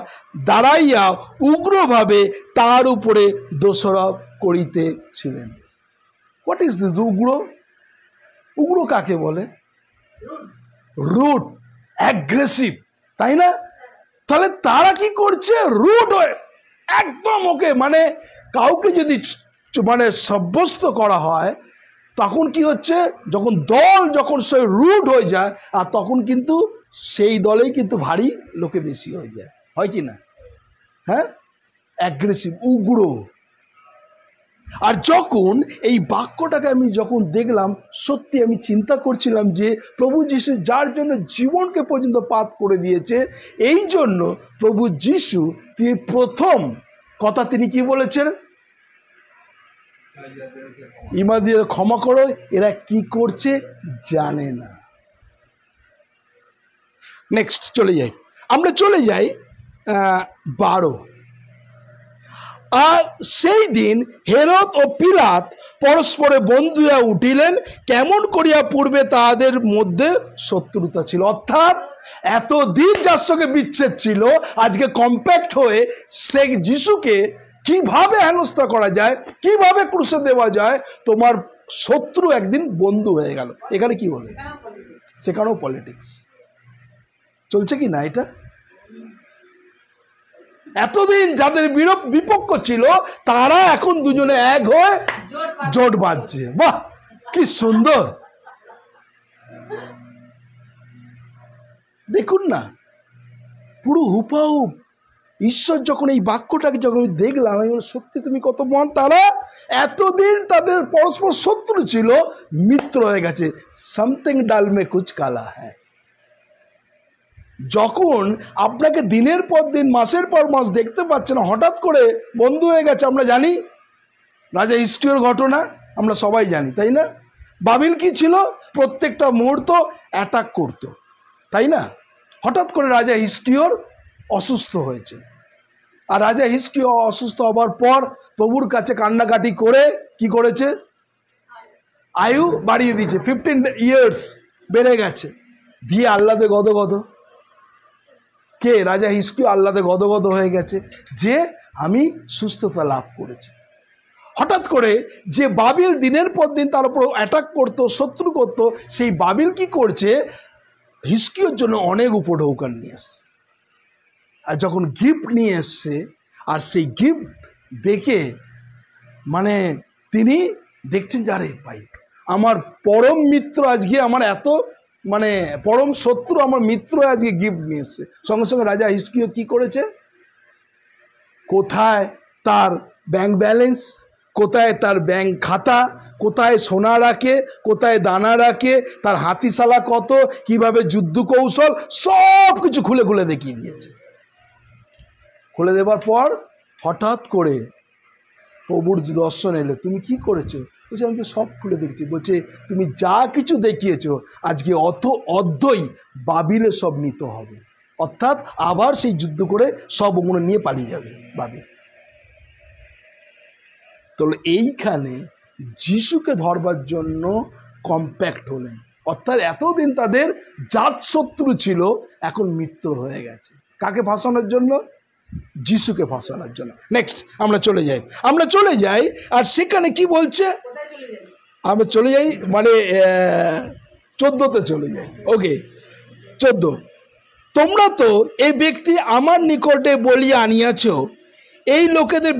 Speaker 2: দাঁড়াইয়া উগ্রভাবে তার উপরে দোষারোপ করিতেছিলেন। হোয়াট ইজ দিস উগ্র কাকে বলে? রুড, অ্যাগ্রেসিভ, তাই না? তাহলে তারা কি করছে, রুড হয়ে একদম ওকে, মানে কাউকে যদি মানে সাব্যস্ত করা হয়, তখন কি হচ্ছে, যখন সে রুড হয়ে যায়, আর তখন কিন্তু সেই দলেই কিন্তু ভারী লোকে বেশি হয়ে যায়, হয় কি না? হ্যাঁ, অ্যাগ্রেসিভ, উগ্র। আর যখন এই বাক্যটাকে আমি যখন দেখলাম, সত্যি আমি চিন্তা করছিলাম যে প্রভু যিশু যার জন্য জীবনকে পর্যন্ত পাত করে দিয়েছে, এই জন্য প্রভু যিশু তিনি প্রথম কথা তিনি কি বলেছেন, ইমানদের ক্ষমা করো, এরা কি করছে জানে না। নেক্সট আমরা চলে যাই 12। আর সেই দিন হেরোদ ও পিলাত পরস্পরে বন্ধু হইয়া উঠিলেন, কেমন করিয়া পূর্বে তাহাদের মধ্যে শত্রুতা ছিল। অর্থাৎ এতদিন যার সঙ্গে বিচ্ছেদ ছিল, আজকে কম্প্যাক্ট হয়ে শেখ যিশুকে কিভাবে হেনস্থা করা যায়, কিভাবে ক্রুশে দেওয়া যায়, তোমার শত্রু একদিন বন্ধু হয়ে গেল। এখানে কি হলো? সেখানেও পলিটিক্স চলছে কি না? এটা এতদিন যাদের বিপক্ষ ছিল তারা এখন দুজনে এক হয়ে জোট বাঁধছে। বাহ, কি সুন্দর! দেখুন না, পুরো হুপাহুপ ঈশ্বর যখন এই বাক্যটাকে যখন আমি দেখলাম, আমি সত্যি তুমি কত মহান। তারা এতদিন তাদের পরস্পর শত্রু ছিল, মিত্র হয়ে গেছে। সামথিং ডাল মে কুছ কালা হ্যাঁ। যখন আপনাকে দিনের পর দিন, মাসের পর মাস দেখতে পাচ্ছে না, হঠাৎ করে বন্ধু হয়ে গেছে। আমরা জানি রাজা হিজকিয়ার ঘটনা, আমরা সবাই জানি, তাই না? বাবিল কি ছিল? প্রত্যেকটা মুহূর্ত অ্যাটাক করত, তাই না? হঠাৎ করে রাজা হিজকিয়র অসুস্থ হয়েছে, আর রাজা হিজকিয় অসুস্থ হবার পর প্রভুর কাছে কান্নাকাটি করে কি করেছে? আয়ু বাড়িয়ে দিয়েছে, 15 ইয়ার্স বেড়ে গেছে। দিয়ে আহ্লাদে গদগদ। কে? রাজা হিজকিয় আহ্লাদে গদগদ হয়ে গেছে যে আমি সুস্থতা লাভ করেছি। হঠাৎ করে যে বাবিল দিনের পর দিন তার উপর অ্যাটাক করতো, শত্রু করতো, সেই বাবিল কি করছে? হিজকিয়র জন্য অনেক উপঢৌকন নিয়ে এসছে। আর যখন গিফট নিয়ে এসছে, আর সেই গিফট দেখে মানে তিনি দেখছেন যে আরে ভাই, আমার পরম মিত্র আজকে, আমার এত মানে পরম শত্রু আমার মিত্র আজকে গিফট নিয়ে এসছে। সঙ্গে সঙ্গে রাজা হিজকিয় কি করেছে? কোথায় তার ব্যাংক ব্যালেন্স, কোথায় তার ব্যাংক খাতা, কোথায় সোনা রাখে, কোথায় দানা রাখে, তার হাতিশালা কত, কিভাবে যুদ্ধ কৌশল, সব কিছু খুলে খুলে দেখিয়ে দিয়েছে। খুলে দেবার পর হঠাৎ করে প্রভুর দর্শন এলে, তুমি কি করেছো? বলছে আমি তো সব খুলে দেখছি। বলছে তুমি যা কিছু দেখিয়েছো আজকে অদ্যই বাবিলে সব নিতে হবে। অর্থাৎ আবার সেই যুদ্ধ করে সব ওগুলো নিয়ে পালিয়ে যাবে বাবিল। তো এইখানে যিশুকে ধরবার জন্য কম্প্যাক্ট হলেন। অর্থাৎ এতদিন তাদের জাত শত্রু ছিল, এখন মিত্র হয়ে গেছে। কাকে ফাঁসানোর জন্য? যিশুকে ফাঁসানোর জন্য। নেক্সট আমরা চলে যাই, আর সেখানে কি বলছে? আমরা চলে যাই মানে 14তে চলে যাই। ওকে, 14। তোমরা তো এই ব্যক্তি আমার নিকটে বলিয়া আনিয়াছ, এই লোকেদের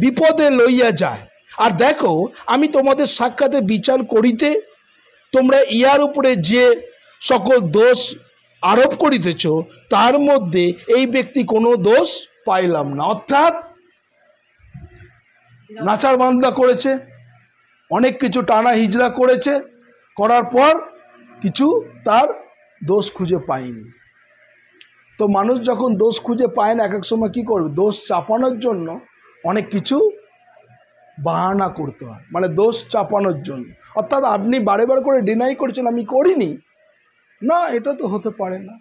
Speaker 2: বিপদে লইয়া যায়। আর দেখো, আমি তোমাদের সাক্ষাতে বিচার করিতে তোমরা ইহার উপরে যে সকল দোষ আরোপ করিতেছ, তার মধ্যে এই ব্যক্তি কোনো দোষ পাইলাম না। অর্থাৎ নাচার বান্দা করেছে, অনেক কিছু টানা হিজড়া করেছে, করার পর কিছু তার দোষ খুঁজে পায়নি। তো মানুষ যখন দোষ খুঁজে পায় না, এক এক সময় কি করবে? দোষ চাপানোর জন্য অনেক কিছু বাহানা করতে হয়, মানে দোষ চাপানোর জন্য। অর্থাৎ আপনি বারে বারে করে ডিনাই করছেন আমি করিনি, না এটা তো হতে পারে না।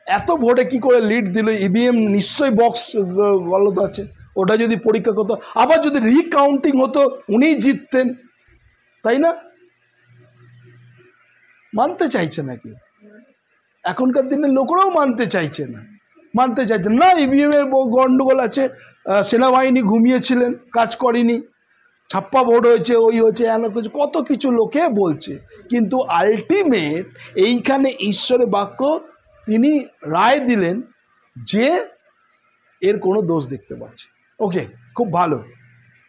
Speaker 2: এত ভোটে কি করে লিড দিল? ইভিএম নিশ্চয়ই বক্স গলত আছে, ওটা যদি পরীক্ষা করতো, আবার যদি রিকাউন্টিং হতো উনিই জিততেন, তাই না? মানতে চাইছে নাকি? এখনকার দিনের লোকেরাও মানতে চাইছে না। না, ইভিএম এর গন্ডগোল আছে, সেনাবাহিনী ঘুমিয়েছিলেন, কাজ করেনি, ছাপ্পা ভোট হয়েছে, ওই হয়েছে, এন কিছু কত কিছু লোকে বলছে। কিন্তু আলটিমেট এইখানে ঈশ্বরের বাক্য তিনি রায় দিলেন যে এর কোনো দোষ দেখতে পাচ্ছে। ওকে, খুব ভালো।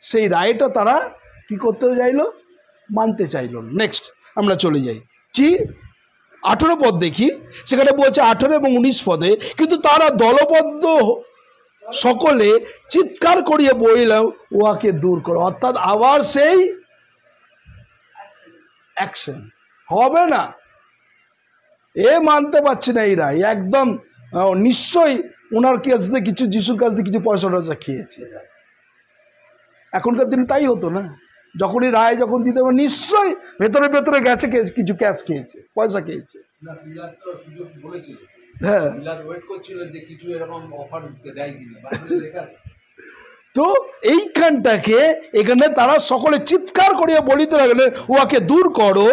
Speaker 2: সেই রায়টা তারা কি করতে চাইলো? মানতে চাইল। নেক্সট আমরা চলে যাই, কি 18 পদ দেখি। সেখানে বলছে 18 এবং 19 পদে, কিন্তু তারা দলবদ্ধ সকলে চিৎকার করিয়া বলিলাম, উহাকে দূর করো। অর্থাৎ আবার সেই অ্যাকশন হবে না। এ মানতে পারছে না এই রায়, একদম নিশ্চয়ই ওনার কাছ থেকে কিছু, যিশুর কাছ থেকে কিছু পয়সা টয়সা খেয়েছে। এখনকার দিনে তাই হতো না, যখনই রায় যখন দিতে হবে নিশ্চয়ই ভেতরে ভেতরে গেছে, কিছু ক্যাশ খেয়েছে, পয়সা খেয়েছে। হ্যাঁ,
Speaker 1: ওয়েট করছিল যে কিছু এরকম অফার দেয় কিনা, বাইবেলে লেখা আছে।
Speaker 2: তো এইখানটাকে এখানে তারা সকলে চিৎকার করিয়া বলিতে লাগলেন, উহাকে দূর করো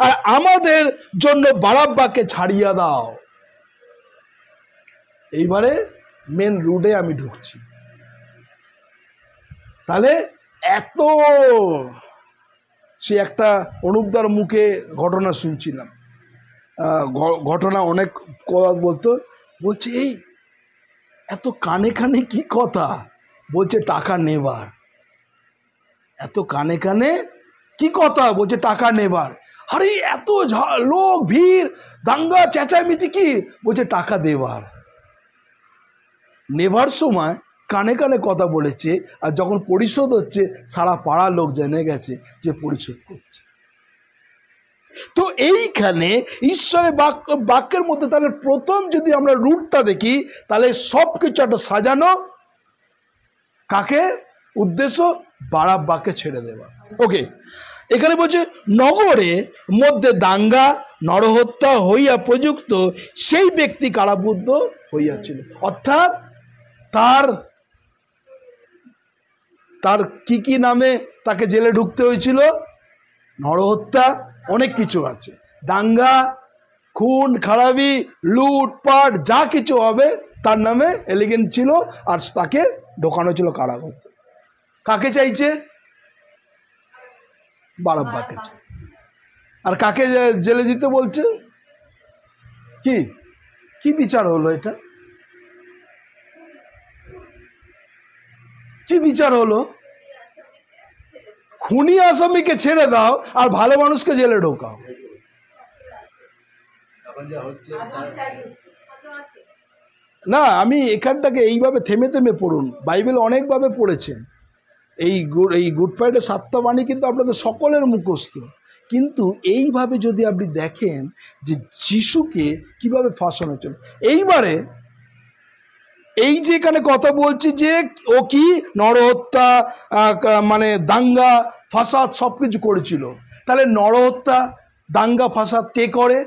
Speaker 2: আর আমাদের জন্য বারাব্বাকে ছাড়িয়া দাও। এইবারে মেন রুটে আমি ঢুকছি। তাহলে এত সে একটা অনুপদার মুখে ঘটনা শুনছিলাম, ঘটনা অনেক কথা বলছে এই এত কানে কানে কি কথা বলছে, টাকা নেবার। এত কানে কানে কি কথা বলছে, টাকা নেবার। আরে এত লোক ভিড়, দাঙ্গা চেঁচামেচি কি বলছে, টাকা দেবার। নেবার সময় কানে কানে কথা বলেছে, আর যখন পরিশোধ হচ্ছে সারা পাড়ার লোক জেনে গেছে যে পরিশোধ করছে। তো এইখানে ঈশ্বরের বাক্যের মধ্যে তাহলে প্রথম যদি আমরা রুটটা দেখি, তাহলে সবকিছু একটা সাজানো, কাকে উদ্দেশ্য, বারাব্বাকে ছেড়ে দেওয়া। ওকে, এখানে বলছে নগরে মধ্যে দাঙ্গা নরহত্যা হইয়া প্রযুক্ত সেই ব্যক্তি কারাবদ্ধ হইয়াছিল। অর্থাৎ তার কি কি নামে তাকে জেলে ঢুকতে হয়েছিল, নরহত্যা, অনেক কিছু আছে, দাঙ্গা, খুন খারাপি, লুটপাট, যা কিছু হবে তার নামে এলিগেন্ট ছিল, আর তাকে ঢোকানো ছিল কারাগারে। কাকে চাইছে, বারাব্বাকে। আর কাকে জেলে দিতে বলছে, কি কি বিচার হলো এটা, কি বিচার হলো? খুনি আসামিকে ছেড়ে দাও আর ভালো মানুষকে জেলে ঢোকাও। না, আমি এখানটাকে এইভাবে থেমে থেমে পড়ুন, বাইবেল অনেকভাবে পড়েছেন। এই গুড ফ্রাইডে 7টা বাণী কিন্তু আপনাদের সকলের মুখস্থ, কিন্তু এইভাবে যদি আপনি দেখেন যে যিশুকে কিভাবে ফাঁসানো হচ্ছিল। এইবারে এই যে এখানে কথা বলছি যে ও কি নরহত্যা, মানে দাঙ্গা ফাসাদ সবকিছু করেছিল, তাহলে নরহত্যা দাঙ্গা ফাসাদ কে করে?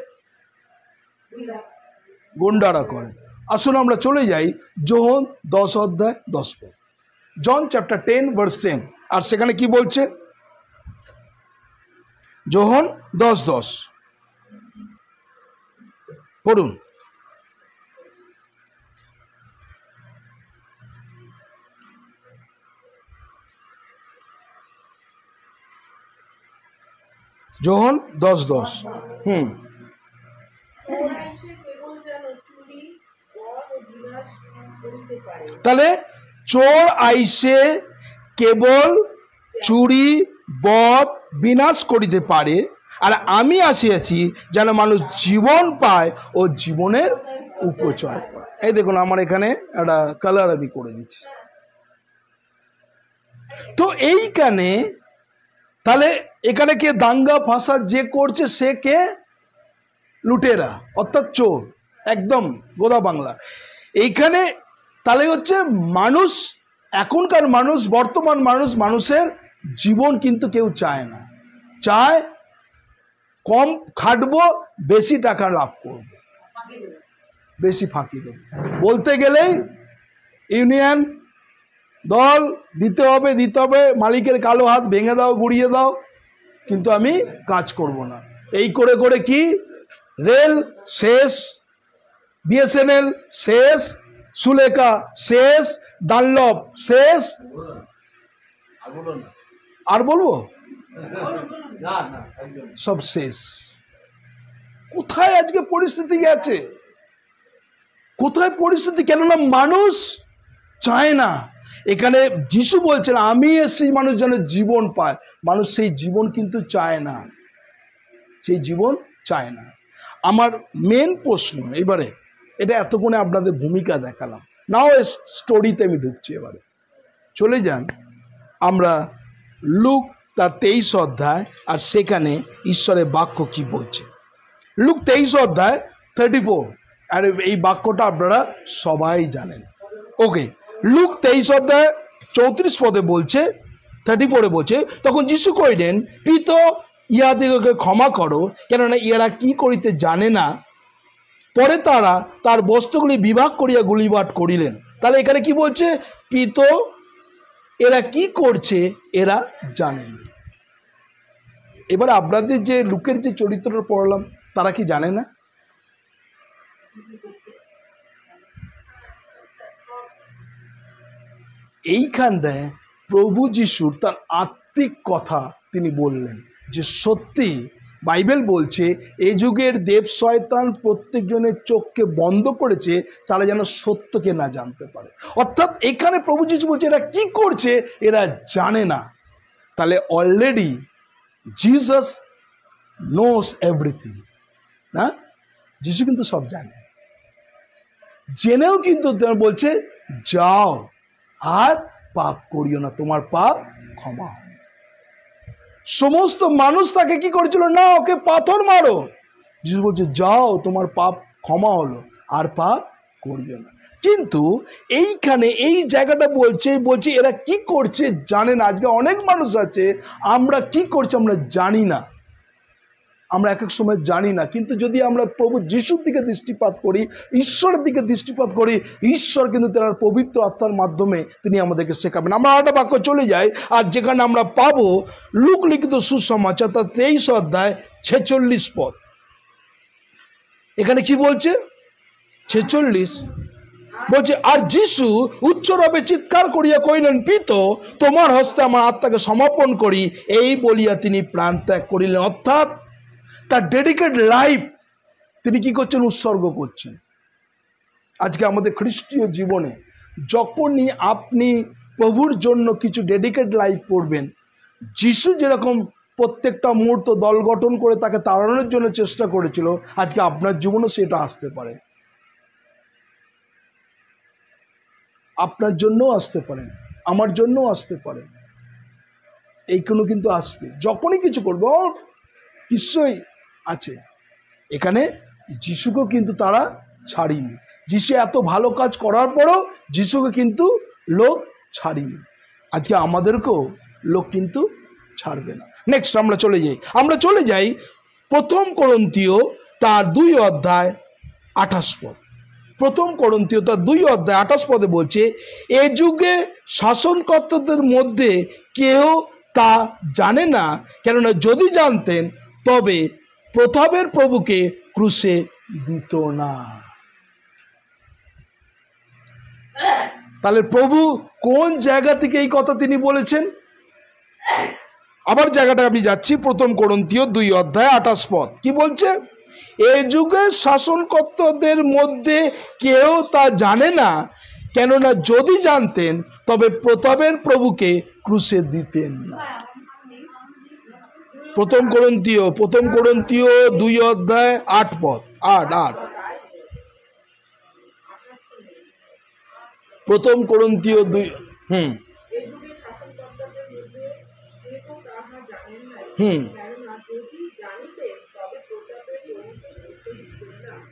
Speaker 2: গুন্ডারা করে। আসুন আমরা চলে যাই যোহন 10 অধ্যায় 10 পদ, জন চ্যাপ্টার 10 ভার্স 10। আর সেখানে কি বলছে? যোহন 10:10 পড়ুন। যোহন 10:10। তাহলে চোর আইসে কেবল চুরি বধ বিনাশ করিতে পারে, আর আমি আসিয়াছি যেন মানুষ জীবন পায় ও জীবনের উপচয় পায়। এই দেখুন, আমার এখানে একটা কালার আমি করে দিচ্ছি। তো এইখানে তাহলে এখানে কে দাঙ্গা ফাসাদ যে করছে, সে কে? লুটেরা, অর্থাৎ চোর, একদম গোদা বাংলা। এইখানে তাহলে হচ্ছে মানুষ, এখনকার মানুষ, বর্তমান মানুষের জীবন কিন্তু কেউ চায় না, চায় কম খাটবো, বেশি টাকা লাভ করব, বেশি ফাঁকি দেব। বলতে গেলেই ইউনিয়ন দল দিতে হবে, মালিকের কালো হাত ভেঙে দাও, গুড়িয়ে দাও, কিন্তু আমি কাজ করব না। এই করে করে কি রেল শেষ, বিএসএনএল শেষ, সুলেখা শেষ, ডানলপ শেষ, আর বলবো সব শেষ। কোথায় আজকে পরিস্থিতি গেছে, কোথায় পরিস্থিতি? কেননা মানুষ চায় না। এখানে যিশু বলছেন আমি এসেছি মানুষ যেন জীবন পায়। মানুষ সেই জীবন কিন্তু চায় না, সেই জীবন চায় না। আমার মেন প্রশ্ন এবারে, এটা এতক্ষণে আপনাদের ভূমিকা দেখালাম, নাও স্টোরিতে আমি ঢুকছি। এবারে চলে যান আমরা লুক তার 23 অধ্যায়, আর সেখানে ঈশ্বরের বাক্য কি বলছে। লুক 23 অধ্যায় 34, আর এই বাক্যটা আপনারা সবাই জানেন। ওকে, লুক 23 অধ্যায় 34 পদে বলছে, 34 বলছে, তখন যিশু কইলেন, পিত ইহাদিগকে ক্ষমা করো, কেননা ইহারা কি করিতে জানে না। পরে তারা তার বস্ত্রগুলি বিভাগ করিয়া গুলিবাট করিলেন। তাহলে এখানে কি বলছে? পিত এরা কি করছে এরা জানে না। এবার আপনাদের যে লুকের যে চরিত্রটা পড়লাম, তারা কি জানে না? এইখানটায় প্রভু যিশুর তার আত্মিক কথা তিনি বললেন যে সত্যি বাইবেল বলছে এই যুগের দেব শয়তান প্রত্যেকজনের চোখকে বন্ধ করেছে, তারা যেন সত্যকে না জানতে পারে। অর্থাৎ এখানে প্রভু যিশু বলছে এরা কি করছে এরা জানে না। তাহলে অলরেডি জিসাস নোস এভরিথিং, না? যিশু কিন্তু সব জানে, জেনেও কিন্তু বলছে যাও আর পাপ করিও না, তোমার পাপ ক্ষমা। সমস্ত মানুষ তাকে কি করেছিল? না, ওকে পাথর মারো। যিশু বলছে যাও, তোমার পাপ ক্ষমা হলো, আর পাপ করিও না। কিন্তু এইখানে এই জায়গাটা বলছে এরা কি করছে জানে না। আজকে অনেক মানুষ আছে, আমরা কি করছি আমরা জানি না, আমরা এক এক সময় জানি না। কিন্তু যদি আমরা প্রভু যিশুর দিকে দৃষ্টিপাত করি, ঈশ্বরের দিকে দৃষ্টিপাত করি, ঈশ্বর কিন্তু তার পবিত্র আত্মার মাধ্যমে তিনি আমাদেরকে শেখাবেন। আমরা আরেকটা বাক্য চলে যাই, আর যেখানে আমরা পাবো লুক লিখিত সুসমাচার তার 23 অধ্যায় 46 পদ। এখানে কি বলছে? 46 বলছে, আর যিশু উচ্চরবে চিৎকার করিয়া কহিলেন, পিত তোমার হস্তে আমার আত্মাকে সমর্পণ করি, এই বলিয়া তিনি প্রাণ ত্যাগ করিলেন। অর্থাৎ তার ডেডিকেট লাইফ তিনি কি করছেন? উৎসর্গ করছেন। আজকে আমাদের খ্রিস্টীয় জীবনে যখনই আপনি প্রভুর জন্য কিছু ডেডিকেট লাইফ করবেন, যিশু যেরকম প্রত্যেকটা মুহূর্ত দল গঠন করে তাকে তাড়ানোর জন্য চেষ্টা করেছিল, আজকে আপনার জীবনেও সেটা আসতে পারে, আপনার জন্যও আসতে পারেন, আমার জন্যও আসতে পারে। এইগুলো কিন্তু আসবে যখনই কিছু করবো, নিশ্চয়ই আছে। এখানে যিশুকেও কিন্তু তারা ছাড়িনি। যিশু এত ভালো কাজ করার পরও যিশুকে কিন্তু লোক ছাড়িনি। আজকে আমাদেরকেও লোক কিন্তু ছাড়বে না। নেক্সট আমরা চলে যাই 1 করন্থীয় তার 2 অধ্যায় 28 পদ। 1 করন্থীয় তার 2 অধ্যায় 28 পদে বলছে, এ যুগে শাসনকর্তাদের মধ্যে কেউ তা জানে না, কেননা যদি জানতেন তবে প্রতাপের প্রভুকে ক্রুশে দিত না। তাহলে প্রভু কোন জায়গা থেকে এই কথা তিনি বলেছেন? আবার জায়গাটা আমি যাচ্ছি, 1 করন্থীয় 2 অধ্যায় 28 পদ। কি বলছে? এই যুগের শাসনকর্তাদের মধ্যে কেউ তা জানে না, কেননা যদি জানতেন তবে প্রতাপের প্রভুকে ক্রুশে দিতেন না। 1 করন্থীয় 2 অধ্যায় 8 পদ, 8 1 করন্থীয় 2।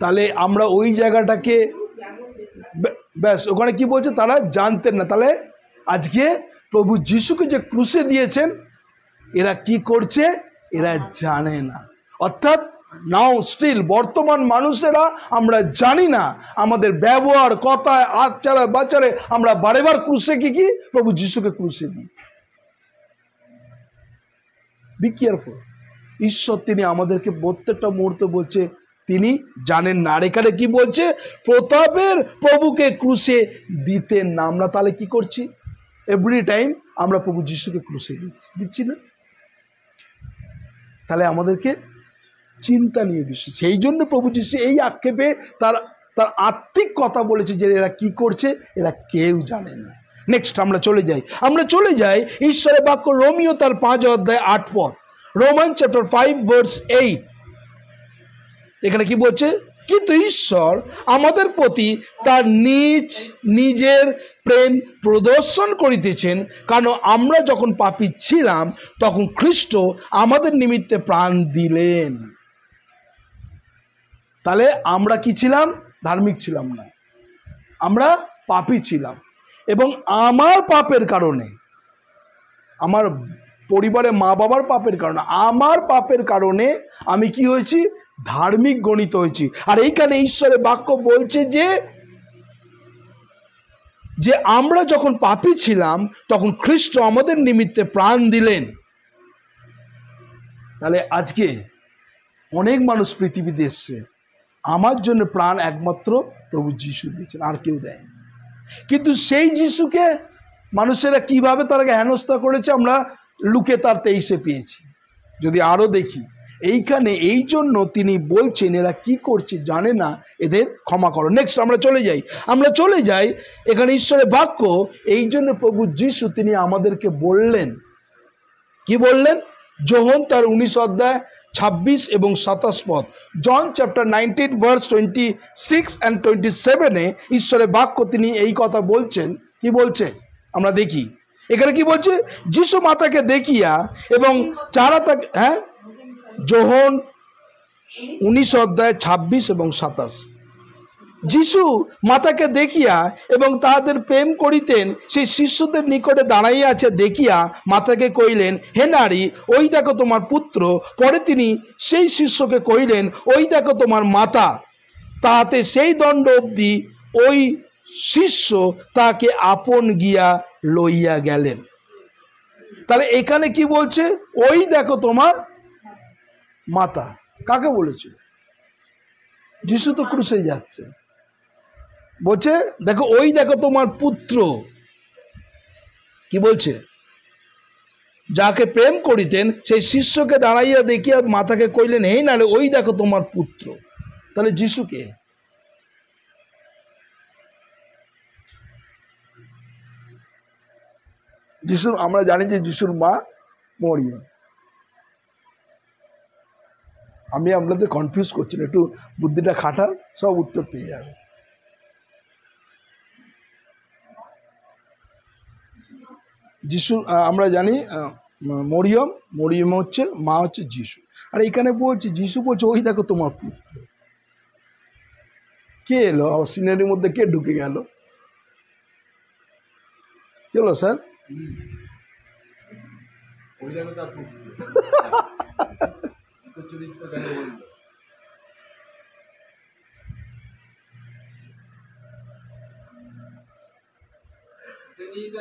Speaker 2: তাহলে আমরা ওই জায়গাটাকে ব্যাস, ওখানে কি বলছে? তারা জানতেন না। তাহলে আজকে প্রভু যিশুকে যে ক্রুশে দিয়েছেন, এরা কি করছে? এরা জানে না। অর্থাৎ নাও স্টিল বর্তমান মানুষেরা আমরা জানি না, আমাদের ব্যবহার, কথায়, আচারে বাচারে আমরা বারেবার ক্রুশে কি প্রভু যিশুকে ক্রুশে দিই। Be careful. ঈশ্বর তিনি আমাদেরকে প্রত্যেকটা মুহূর্তে বলছে তিনি জানেন না। আর এখানে কি বলছে? প্রতাপের প্রভুকে ক্রুশে দিতেন না। আমরা তাহলে কি করছি? এভরি টাইম আমরা প্রভু যিশুকে ক্রুশে দিচ্ছি না। তাহলে আমাদেরকে চিন্তা নিয়ে বিষয়। সেই জন্য প্রভু যিশু এই আক্ষেপে তার আত্মিক কথা বলেছে যে এরা কি করছে এরা কেউ জানে না। নেক্সট আমরা চলে যাই ঈশ্বরের বাক্য রোমিও তার 5 অধ্যায় 8 পদ। Roman chapter 5 verse 8। এখানে কি বলছে? কিন্তু ঈশ্বর আমাদের প্রতি তার নিজের প্রেম প্রদর্শন করিতেছেন, কারণ আমরা যখন পাপী ছিলাম তখন খ্রিস্ট আমাদের নিমিত্তে প্রাণ দিলেন। তাহলে আমরা কি ছিলাম? ধার্মিক ছিলাম না, আমরা পাপী ছিলাম। এবং আমার পাপের কারণে, আমার পরিবারে মা বাবার পাপের কারণে, আমার পাপের কারণে আমি কি হয়েছি? ধার্মিক গণিত হয়েছি। আর এইখানে ঈশ্বরের বাক্য বলছে যে আমরা যখন পাপী ছিলাম তখন খ্রিস্ট আমাদের নিমিত্তে প্রাণ দিলেন। তাহলে আজকে অনেক মানুষ পৃথিবীতে এসছে, আমার জন্য প্রাণ একমাত্র প্রভু যিশু দিয়েছেন, আর কেউ দেয়। কিন্তু সেই যিশুকে মানুষেরা কিভাবে তারাকে হেনস্থা করেছে আমরা লুকে তার 23-এ পেয়েছি। যদি আরো দেখি এইখানে, এই জন্য তিনি বলছেন এরা কি করছে জানে না, এদের ক্ষমা করো। নেক্সট আমরা চলে যাই এখানে ঈশ্বরের বাক্য। এই জন্য প্রভু যিশু তিনি আমাদেরকে বললেন, কি বললেন? যোহন তার 19 অধ্যায় 26 এবং 27 পদ, জন চ্যাপ্টার 19 ভার্স 26 and 27-এ ঈশ্বরের বাক্য তিনি এই কথা বলছেন। কি বলছে আমরা দেখি এখানে কি বলছে? যিশু মাতাকে দেখিয়া এবং যারা তাকে, যোহন 19 অধ্যায় 26 এবং 27, যিশু মাতাকে দেখিয়া এবং তাহাদের প্রেম করিতেন সেই শিষ্যদের নিকটে দাঁড়াইয়া আছে দেখিয়া মাতাকে কইলেন, হে নারী, ওই দেখো তোমার পুত্র। পরে তিনি সেই শিষ্যকে কইলেন, ওই দেখো তোমার মাতা। তাহাতে সেই দণ্ড অবধি ওই শিষ্য তাকে আপন গিয়া লইয়া গেলেন। তাহলে এখানে কি বলছে? ওই দেখো তোমার মাতা। কাকে বলেছে? যিশু তো ক্রুশে যাচ্ছে, বলছে দেখো, ওই দেখো তোমার পুত্র। কি বলছে? যাকে প্রেম করিতেন সেই শিষ্যকে দাঁড়াইয়া দেখিয়া মাতাকে কইলেন, হে নারে, ওই দেখো তোমার পুত্র। তাহলে যিশুকে, যিশুর, আমরা জানি যে যিশুর মা মরিয়ম। আমি আপনাদের কনফিউজ করছি না, একটু বুদ্ধিটা খাটান, সব উত্তর পেয়ে যাবে। যিশু আমরা জানি মরিয়ম হচ্ছে মা, হচ্ছে যিশু। আর এখানে বলছে, যিশু বলছে ওই দেখো তোমার পুত্র। কে এলো সিনারির মধ্যে? কে ঢুকে গেল? কি হলো স্যার?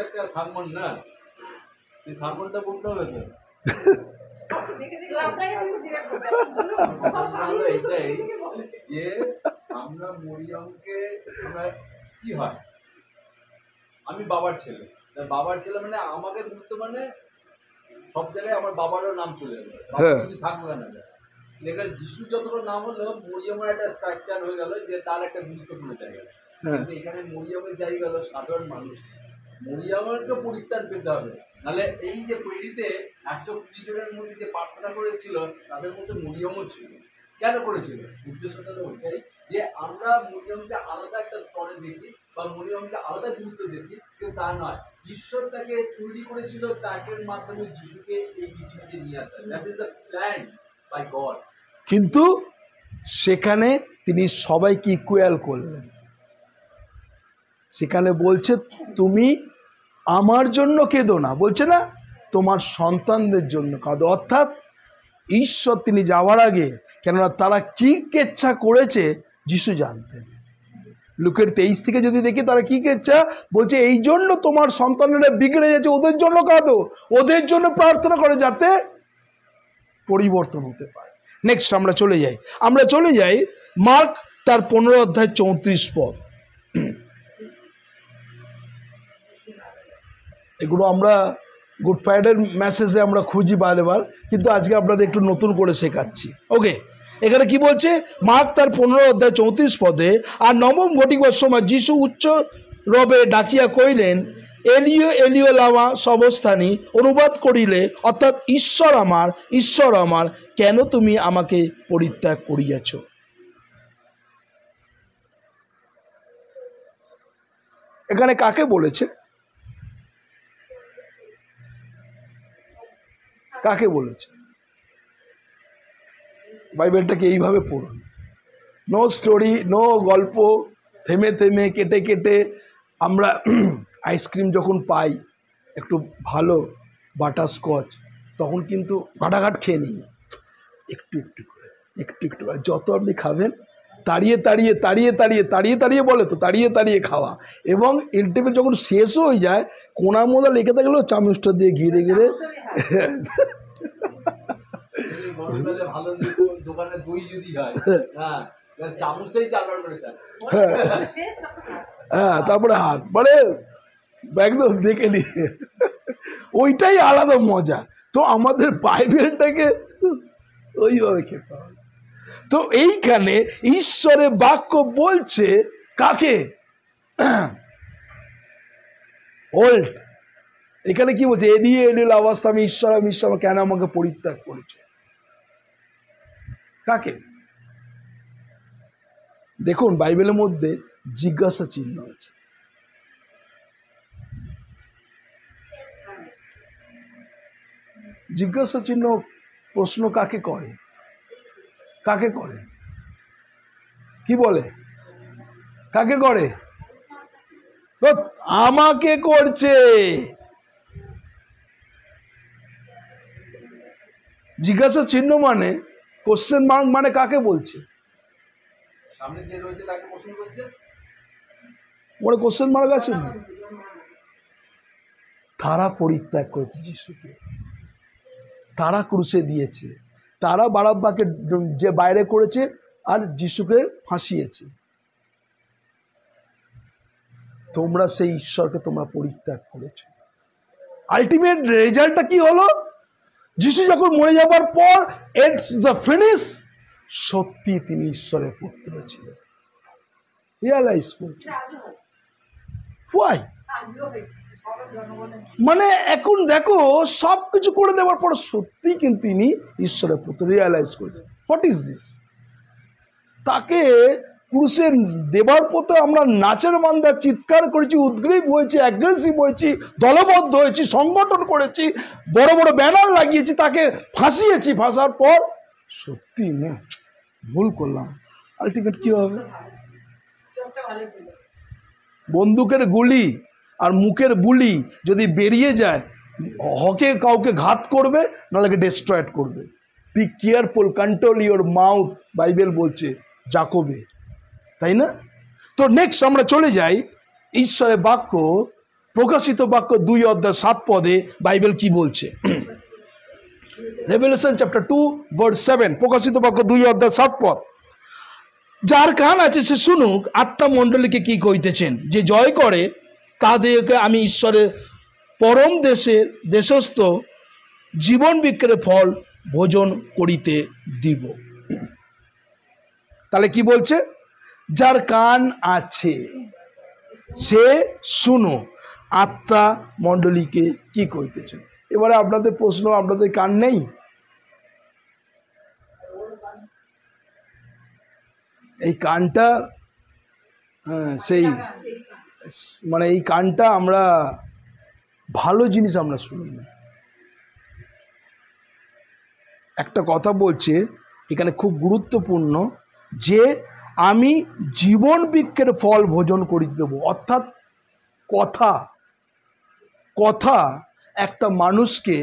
Speaker 1: একটা সারমন না, সেই সারমনটা বলতে হবে তো। এটাই যে আমরা মরিয়মকে, আমরা কি হয়, আমি বাবার ছেলে, মানে আমাকে গুরুত্ব, মানে সব জায়গায় আমার বাবারও নাম চলে যাবে, থাকবে না। লেখা যিশু যতটা নাম হলো, মরিয়মের একটা স্ট্রাকচার হয়ে গেল যে তার একটা গুরুত্বপূর্ণ জায়গা। কিন্তু এখানে মরিয়মের জায়গা হলো সাধারণ মানুষ, মরিয়মেরকে পরিত্রাণ পেতে হবে। নাহলে এই যে তৈরিতে 120 জনের মধ্যে যে প্রার্থনা করেছিল তাদের মধ্যে মরিয়মও ছিল। কেন করেছিল? উদ্দেশ্যটা তো ওইটাই যে আমরা মরিয়মকে আলাদা একটা স্তরে দেখি বা মরিয়মকে আলাদা গুরুত্ব দেখি, কিন্তু তা নয়। ঈশ্বর তাকে তৈরি করেছিল তাকে মাধ্যমে যিশুকে এই পৃথিবীতে নিয়ে আসা। That is the plan by God.
Speaker 2: কিন্তু সেখানে তিনি সবাইকে ইকুয়াল করলেন। সেখানে বলছে তুমি আমার জন্য কেঁদো না, বলছে না, তোমার সন্তানদের জন্য কাঁদো। অর্থাৎ ঈশ্বর তিনি যাওয়ার আগে, কেননা তারা কি কেচ্ছা করেছে যিশু জানতেন। লুকের 23 থেকে যদি দেখি তারা কি কেচ্ছা বলছে, এই জন্য তোমার সন্তানেরা বিগড়ে যাচ্ছে, ওদের জন্য কাঁদো, ওদের জন্য প্রার্থনা করে যাতে পরিবর্তন হতে পারে। নেক্সট আমরা চলে যাই মার্ক তার 15 অধ্যায় 34 পদ। এগুলো আমরা গুড ফ্রাইডের মেসেজে আমরা খুঁজি বারবার, কিন্তু আজকে আপনাদের একটু নতুন করে শেখাচ্ছি। ওকে, এখানে কি বলছে? মার্ক তার 15 অধ্যায় 34 পদে, আর নবম ঘটিবার সময় যিশু উচ্চ রবে ডাকিয়া কইলেন, এলিও এলিও লামা সবস্থানি, অনুবাদ করিলে অর্থাৎ ঈশ্বর আমার কেন তুমি আমাকে পরিত্যাগ করিয়াছ। এখানে কাকে বলেছে? কাকে বলেছে? বাইবেলটাকে এইভাবে পড়ুন, নো স্টোরি, নো গল্প, থেমে থেমে কেটে কেটে। আমরা আইসক্রিম যখন পাই একটু ভালো বাটারস্কচ, তখন কিন্তু ঘাটাঘাট খেয়ে নিই, একটু একটু করে একটু একটু যত আপনি খাবেন তাড়িয়ে তাড়িয়ে তাড়িয়ে তাড়িয়ে তাড়িয়ে তাড়িয়ে বলে তো তাড়িয়ে তাড়িয়ে খাওয়া, এবং ইন্টারভেল যখন শেষও হয়ে যায় কোনা মোদা লেগে থাকলেও চামচটা দিয়ে ঘিরে ঘিরে
Speaker 1: ভালো দোকানে দই যদি হয়, হ্যাঁ চামচটাই 4বার করে খায়।
Speaker 2: হ্যাঁ তারপরে হাত মানে একদম দেখে নিয়ে ওইটাই আলাদা মজা। তো আমাদের বাইবেলটাকে ওইভাবে খেতে হবে। তো এইখানে ঈশ্বরের বাক্য বলছে কাকে? ওল্ড। এখানে কি বলছে? এদিয়ে এলিল অবস্থা আমি ঈশ্বর, আমি ঈশ্বর, কেন আমাকে পরিত্যাগ করেছে? কাকে? দেখুন বাইবেলের মধ্যে জিজ্ঞাসা চিহ্ন আছে। জিজ্ঞাসা চিহ্ন প্রশ্ন কাকে করে? কাকে করে? কি বলে? কাকে করে? তো আমাকে করছে। জিজ্ঞাসা চিহ্ন মানে কোশ্চেন মার্ক, মানে কাকে বলছে?
Speaker 1: সামনে যে রয়েছে তাকে প্রশ্ন করছে,
Speaker 2: ওরা কোশ্চেন মার্ক আছে না? তারা পরিত্যাগ করেছে যিশুকে, তারা ক্রুশে দিয়েছে, তারা বারাব্বাকে যে বাইরে করেছে আর যিশুকে ফাঁসিয়েছে। তোমরা সেই ঈশ্বরকে তোমরা পরিত্যাগ করেছো। আলটিমেট রেজাল্টটা কি হলো? যিশু যখন মরে যাবার পর ইটস দ্য ফিনিশ, সত্যি তিনি ঈশ্বরের পুত্র ছিলেন, রিয়ালাইজ করছে। Why? মানে এখন দেখো সবকিছু করে দেওয়ার পর সত্যি কিন্তু তিনি ঈশ্বরের পুত্র রিয়ালাইজ করছে। What is this? তাকে ক্রুশে দেবার পথে আমরা নাচের মান্দা চিৎকার করেছি, উদ্গ্রীব হয়েছি, অ্যাগ্রেসিভ হয়েছি, দলবদ্ধ হয়েছি, সংগঠন করেছি, বড় বড় ব্যানার লাগিয়েছি, তাকে ফাঁসিয়েছি। ফাঁসার পর সত্যি না ভুল করলাম, আলটিমেট কি হবে? বন্দুকের গুলি আর মুখের বুলি যদি বেরিয়ে যায়, হকে কাউকে ঘাত করবে, নাহলে ডিস্ট্রয়েড করবে। Be careful, control your mouth, Bible বলছে যাকবে, তাই না? তো নেক্সট আমরা চলে যাই ঈশ্বরের বাক্য, প্রকাশিত বাক্য 2:7 বাইবেল কি বলছে? রেভেলেশন চ্যাপ্টার 2:7, প্রকাশিত বাক্য 2:7। যার কান আছে সে শুনুক আত্মা মণ্ডলীকে কি কইতেছেন। যে জয় করে তাদেরকে আমি ঈশ্বরের পরম দেশস্থ জীবন বৃক্ষের ফল ভোজন করিতে দিব। তাহলে কি বলছে? যার কান আছে সে শুনো আত্মা মণ্ডলীকে কি কইতেছেন। এবারে আপনাদের প্রশ্ন, আপনাদের কান নেই? এই কানটা সেই মানে এই কানটা আমরা ভালো জিনিস আমরা শুনি না। একটা কথা বলছে এখানে খুব গুরুত্বপূর্ণ, যে আমি জীবন বৃক্ষের ফল ভোজন করিতে দেব। অর্থাৎ কথা কথা একটা মানুষকে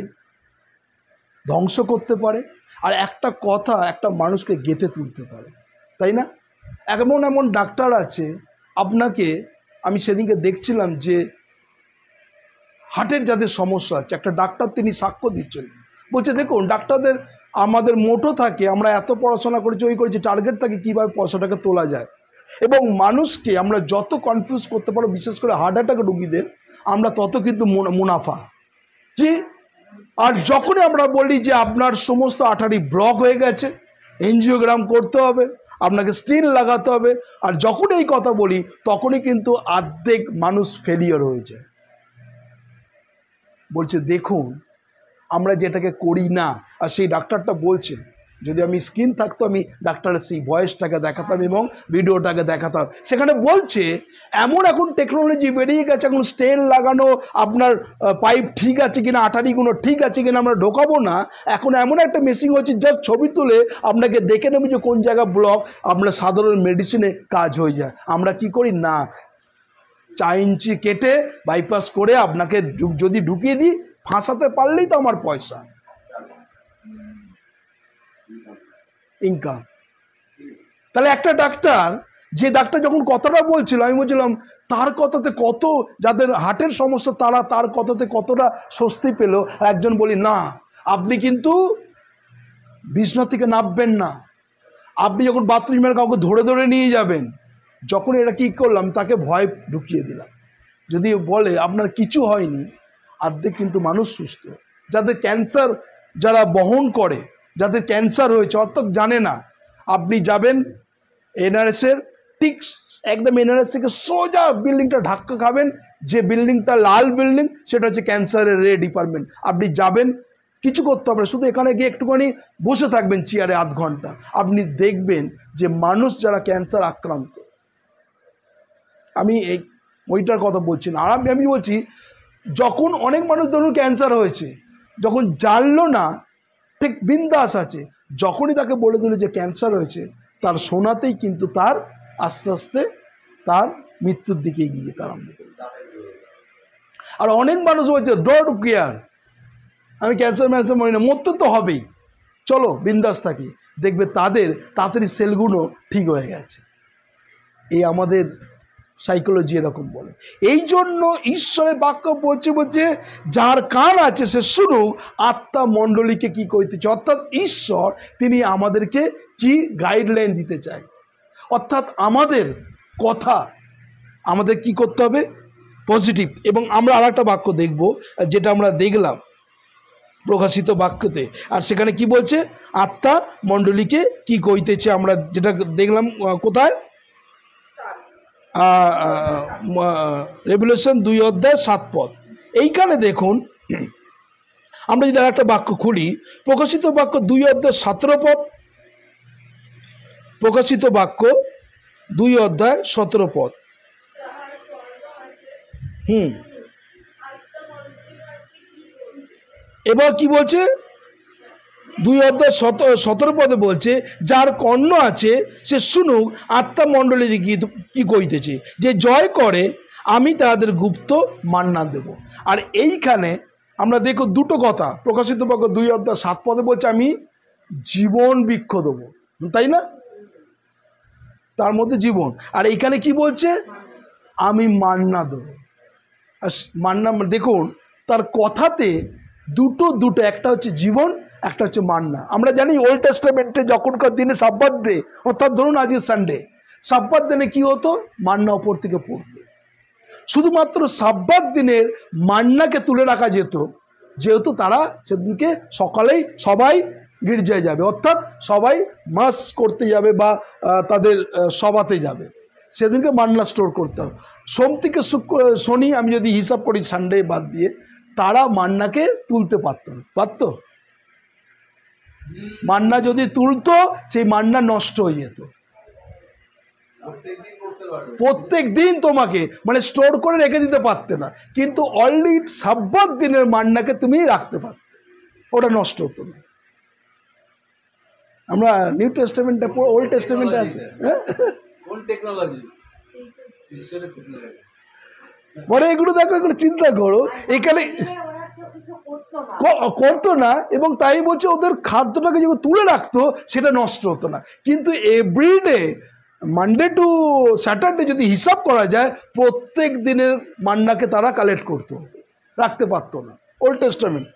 Speaker 2: ধ্বংস করতে পারে, আর একটা কথা একটা মানুষকে গেঁথে তুলতে পারে, তাই না? এমন এমন ডাক্তার আছে, আপনাকে আমি সেদিনকে দেখছিলাম যে হার্টের যাদের সমস্যা আছে, একটা ডাক্তার তিনি সাক্ষ্য দিচ্ছেন, বলছে দেখুন ডাক্তারদের আমাদের মোটো থাকে, আমরা এত পড়াশোনা করেছি, ওই করেছি, টার্গেট থাকে কীভাবে পয়সাটাকে তোলা যায়, এবং মানুষকে আমরা যত কনফিউজ করতে পারো, বিশেষ করে হার্ট অ্যাটাক রুগীদের, আমরা তত কিন্তু মুনাফা। জি, আর যখনই আমরা বলি যে আপনার সমস্ত আর্টারি ব্লক হয়ে গেছে, এনজিওগ্রাম করতে হবে, আপনাকে স্টিন লাগাতে হবে, আর যখন এই কথা বলি তখনই কিন্তু অর্ধেক মানুষ ফেলিয়ার হয়ে যায়। বলছে দেখুন আমরা যেটাকে করি না, আর সেই ডাক্তারটা বলছে যদি আমি স্কিন থাকতো আমি ডাক্তারের সেই ভয়েসটাকে দেখাতাম এবং ভিডিওটাকে দেখাতাম। সেখানে বলছে এমন এখন টেকনোলজি বেরিয়ে গেছে, এখন স্টেন লাগানো, আপনার পাইপ ঠিক আছে কিনা, আটারিগুলো ঠিক আছে কিনা আমরা ঢোকাবো না, এখন এমন একটা মেশিন হচ্ছে জাস্ট ছবি তুলে আপনাকে দেখে নেবে যে কোন জায়গা ব্লক, আপনার সাধারণ মেডিসিনে কাজ হয়ে যায়। আমরা কি করি না, 4 ইঞ্চি কেটে বাইপাস করে আপনাকে যদি ঢুকিয়ে দিই, ফাঁসাতে পারলেই তো আমার পয়সা। ইনকাম। তাহলে একটা ডাক্তার, যে ডাক্তার যখন কথাটা বলছিল, আমি বলছিলাম তার কথাতে কত, যাদের হার্টের সমস্যা তারা তার কথাতে কতটা স্বস্তি পেল। একজন বলি না, আপনি কিন্তু বিছনা থেকে নামবেন না, আপনি যখন বাথরুমের কাউকে ধরে ধরে নিয়ে যাবেন। যখন এটা কি করলাম, তাকে ভয় ঢুকিয়ে দিলাম। যদি বলে আপনার কিছু হয়নি, অর্ধেক কিন্তু মানুষ সুস্থ। যাদের ক্যান্সার, যারা বহন করে, যাদের ক্যান্সার হয়েছে অর্থাৎ জানে না, আপনি যাবেন এনআরএসের ঠিক একদম এনআরএস থেকে সোজা বিল্ডিংটা ধাক্কা খাবেন, যে বিল্ডিংটা লাল বিল্ডিং সেটা হচ্ছে ক্যান্সারের ডিপার্টমেন্ট। আপনি যাবেন, কিছু করতে হবে না, শুধু এখানে গিয়ে একটুখানি বসে থাকবেন চেয়ারে আধ ঘন্টা, আপনি দেখবেন যে মানুষ যারা ক্যান্সার আক্রান্ত, আমি এই ওইটার কথা বলছি না, আর আমি বলছি যখন অনেক মানুষ ধরুন ক্যান্সার হয়েছে, যখন জানলো না ঠিক বিন্দাস আছে, যখনই তাকে বলে দিল যে ক্যান্সার হয়েছে, তার শোনাতেই কিন্তু তার আস্তে আস্তে তার মৃত্যুর দিকে গিয়ে তার আরম্ভ করল। আর অনেক মানুষ বলছে ডোন্ট কেয়ার, আমি ক্যান্সার ম্যান্সার মরি না, মরতে তো হবেই, চলো বিন্দাস থাকি, দেখবে তাদের তাড়াতাড়ি সেলগুলো ঠিক হয়ে গেছে। এই আমাদের সাইকোলজি এরকম বলে। এই জন্য ঈশ্বরের বাক্য বলছে যার কান আছে সে শুনুক আত্মা মণ্ডলীকে কি কইতেছে। অর্থাৎ ঈশ্বর তিনি আমাদেরকে কি গাইডলাইন দিতে চায়, অর্থাৎ আমাদের কথা আমাদের কি করতে হবে, পজিটিভ। এবং আমরা আর একটা বাক্য দেখব, যেটা আমরা দেখলাম প্রকাশিত বাক্যতে, আর সেখানে কি বলছে, আত্মা মণ্ডলীকে কি কইতেছে, আমরা যেটা দেখলাম কোথায়, রেভেলেশন 2:7 এইখানে দেখুন, আমরা যদি আর একটা বাক্য খুলি, প্রকাশিত বাক্য 2:17, প্রকাশিত বাক্য 2:17। এবার কি বলছে, 2:17 বলছে যার কর্ণ আছে সে শুনুক আত্মা মণ্ডলী কি কইতেছে, যে জয় করে আমি তাদের গুপ্ত মান্না দেব। আর এইখানে আমরা দেখো দুটো কথা, প্রকাশিত বাক্য 2:7 বলছে আমি জীবন বৃক্ষ দেবো, তাই না, তার মধ্যে জীবন। আর এইখানে কি বলছে, আমি মান্না দেবো। আর মান্না দেখুন তার কথাতে দুটো, একটা হচ্ছে জীবন, একটা হচ্ছে মান্না। আমরা জানি ওল্ড টেস্টামেন্টে যখনকার দিনে সাব্বাত ডে, অর্থাৎ ধরুন আজকে সানডে, সাব্বাত দিনে কি হতো, মান্না ওপর থেকে পড়তো। শুধুমাত্র সাব্বাত দিনের মান্নাকে তুলে রাখা যেত, যেহেতু তারা সেদিনকে সকালেই সবাই গির্জায় যাবে, অর্থাৎ সবাই মাস করতে যাবে বা তাদের সভাতে যাবে, সেদিনকে মান্না স্টোর করতে হবে। সোম থেকে শনি আমি যদি হিসাব করি সানডে বাদ দিয়ে, তারা মান্নাকে তুলতে পারতো না, পারতো? মান্না যদি তুলতো সেই মান্না নষ্ট হয়ে যেত। প্রত্যেক দিন তোমাকে মানে স্টোর করে রেখে দিতে পারতে না, কিন্তু অনলি সাব্বাত দিনের মান্নাকে তুমি রাখতে পারতে, ওটা নষ্ট হতো না। আমরা নিউ টেস্টামেন্টে ওল্ড টেস্টামেন্টে আছে, পরে এগুলো দেখো, এগুলো চিন্তা করো, এখানে করতো না, এবং তাই বলছে ওদের খাদ্যটাকে যখন তুলে রাখতো সেটা নষ্ট হতো না। কিন্তু এভরিডে মানডে টু স্যাটারডে যদি হিসাব করা যায়, প্রত্যেক দিনের মান্নাকে তারা কালেক্ট করতে হতো, রাখতে পারতো না। ওল্ড টেস্টামেন্ট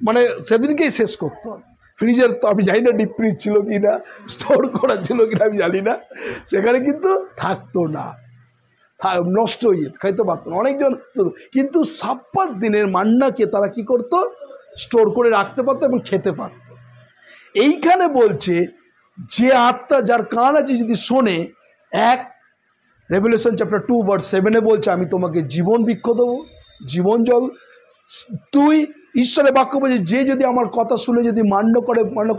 Speaker 2: মানে সেদিনকেই শেষ করতে হবে। ফ্রিজের তো আমি জানি না ডিপ ফ্রিজ ছিল কি না, স্টোর করা ছিল কিনা আমি জানি না, সেখানে কিন্তু থাকতো না, নষ্ট হয়ে যেত, খাইতে পারতো না অনেকজন। কিন্তু সাব্বাত দিনের মান্নাকে তারা কি করতো, স্টোর করে রাখতে পারতো এবং খেতে পারতো। এইখানে বলছে যে আত্মা যার কান আছে যদি শোনে, এক রেভেলেশন চ্যাপ্টার 2:7 বলছে আমি তোমাকে জীবন বৃক্ষ দেবো, জীবন জল। 2 ঈশ্বরের বাক্য বলছে যে যদি আমার কথা শুনে যদি মান্য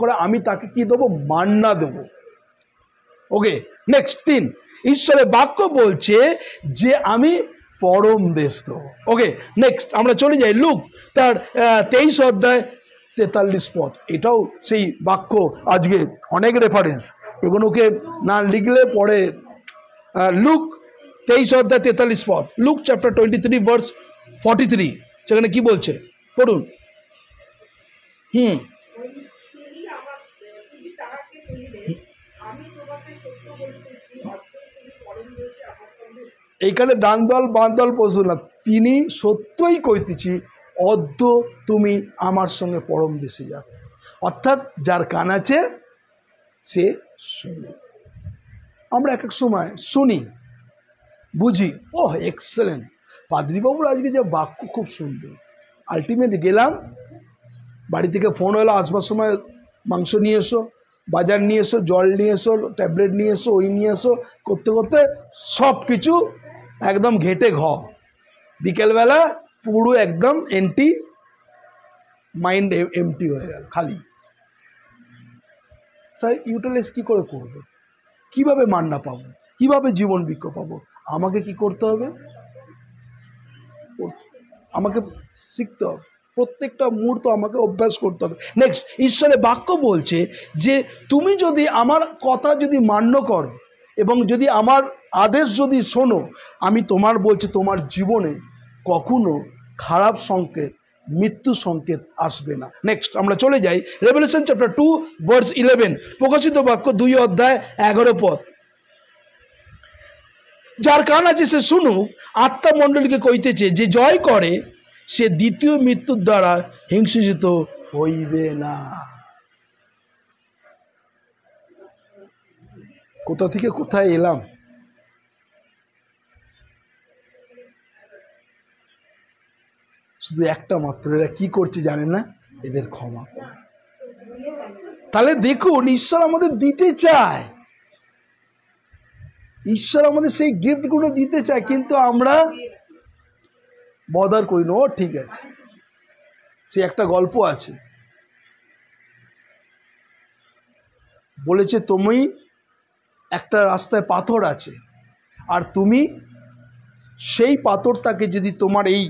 Speaker 2: করে আমি তাকে কি দেবো, মান্না দেবো। ওকে, নেক্সট 3 ঈশ্বরের বাক্য বলছে যে আমি পরম দেশ দেবো। ওকে, নেক্সট আমরা চলে যাই লুক তার 23:43। এটাও সেই বাক্য, আজকে অনেক রেফারেন্স, এগুলোকে না লিখলে পরে। লুক 23:43, লুক চ্যাপ্টার 23:43, সেখানে কি বলছে পড়ুন। এইখানে ডান দল বাঁ দল প্রশ্ন না, তিনি সত্যই কইতেছি অদ্য তুমি আমার সঙ্গে পরম দেশে যাবে। অর্থাৎ যার কান আছে সে শুনে। আমরা এক এক সময় শুনি, বুঝি, ওহ এক্সেলেন্ট, পাদ্রীবাবুর আজকে যে বাক্য খুব সুন্দর। আলটিমেট গেলাম, বাড়ি থেকে ফোন হলো আসবার সময় মাংস নিয়ে এসো, বাজার নিয়ে এসো, জল নিয়ে এসো, ট্যাবলেট নিয়ে এসো, ওই নিয়ে এসো, করতে করতে সব কিছু একদম ঘেটে বিকেলবেলা পুরো একদম মাইন্ড এমটি হয়ে গেল, খালি। তাই ইউটিলাইজ কী করে করবো? কিভাবে মান্না পাবো? কিভাবে জীবন বৃক্ষ পাবো? আমাকে কি করতে হবে? আমাকে শিখতে হবে, প্রত্যেকটা মুহূর্ত আমাকে অভ্যাস করতে হবে। নেক্সট, ঈশ্বরের বাক্য বলছে যে তুমি যদি আমার কথা যদি মান্য করো এবং যদি আমার আদেশ যদি শোনো, আমি তোমার বলছি তোমার জীবনে কখনো খারাপ সংকেত, মৃত্যু সংকেত আসবে না। নেক্সট আমরা চলে যাই রেভেলেশন চ্যাপ্টার 2 ভার্স 11, প্রকাশিত বাক্য 2 অধ্যায় 11 পদ। যার কান আছে সে শুনুক, আত্মা মণ্ডলীকে কইতেছে, যে জয় করে সে দ্বিতীয় মৃত্যুর দ্বারা হিংসিত হইবে না। কোথা থেকে কোথায় এলাম? শুধু একটা মাত্র, এরা কি করছে জানেন না, এদের ক্ষমা করে। তাহলে দেখুন, ঈশ্বর আমাদের দিতে চায়, ঈশ্বর আমাদের সেই গিফটগুলো দিতে চায়, কিন্তু আমরা বদার করি না। ও ঠিক আছে, সে একটা গল্প আছে, বলেছে তুমি একটা রাস্তায় পাথর আছে, আর তুমি সেই পাথরটাকে যদি তোমার এই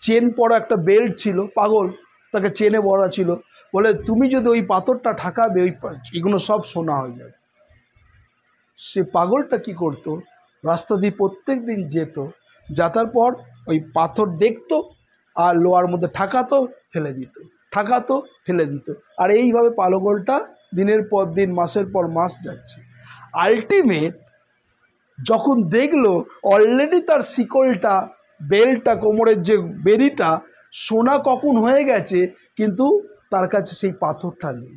Speaker 2: চেন পরা একটা বেল্ট ছিল, পাগল তাকে চেনে পরা ছিল, বলে তুমি যদি ওই পাথরটা ঠাকাবে, ওই এগুলো সব সোনা হয়ে যাবে। সে পাগলটা কি করতো, রাস্তা দিয়ে প্রত্যেক দিন যেত, যাতার পর ওই পাথর দেখতো আর লোহার মধ্যে ঠাকাতো, ফেলে দিত, ঠাকাতো, ফেলে দিত। আর এইভাবে পাগলটা দিনের পর দিন, মাসের পর মাস যাচ্ছে। আলটিমেট যখন দেখলো অলরেডি তার শিকলটা, বেল্টটা, কোমরের যে বেরিটা সোনা কখন হয়ে গেছে, কিন্তু তার কাছে সেই পাথরটা নেই।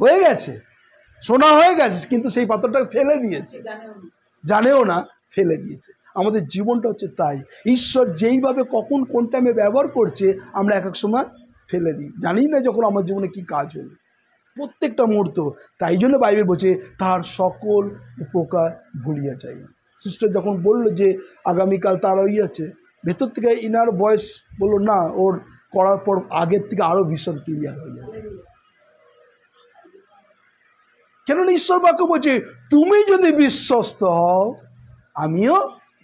Speaker 2: হয়ে গেছে, সোনা হয়ে গেছে, কিন্তু সেই পাথরটা ফেলে দিয়েছে, জানেও না ফেলে দিয়েছে। আমাদের জীবনটা হচ্ছে তাই, ঈশ্বর যেইভাবে কখন কোন টাইমে ব্যবহার করছে, আমরা এক এক সময় ফেলে দিই, জানি না যখন আমার জীবনে কি কাজ হলো, প্রত্যেকটা মুহূর্ত। তাই জন্য বাইবেল বলছে তার সকল উপকার ভুলিয়া যাই। সিস্টার যখন বললো যে আগামীকাল তার ওই আছে, ভেতর থেকে ইনার ভয়েস বললো না, ওর করার পর আগের থেকে আরো ভীষণ ক্লিয়ার হয়ে যাবে। কেননা ঈশ্বর বাক্য বলছে তুমি যদি বিশ্বস্ত হও, আমিও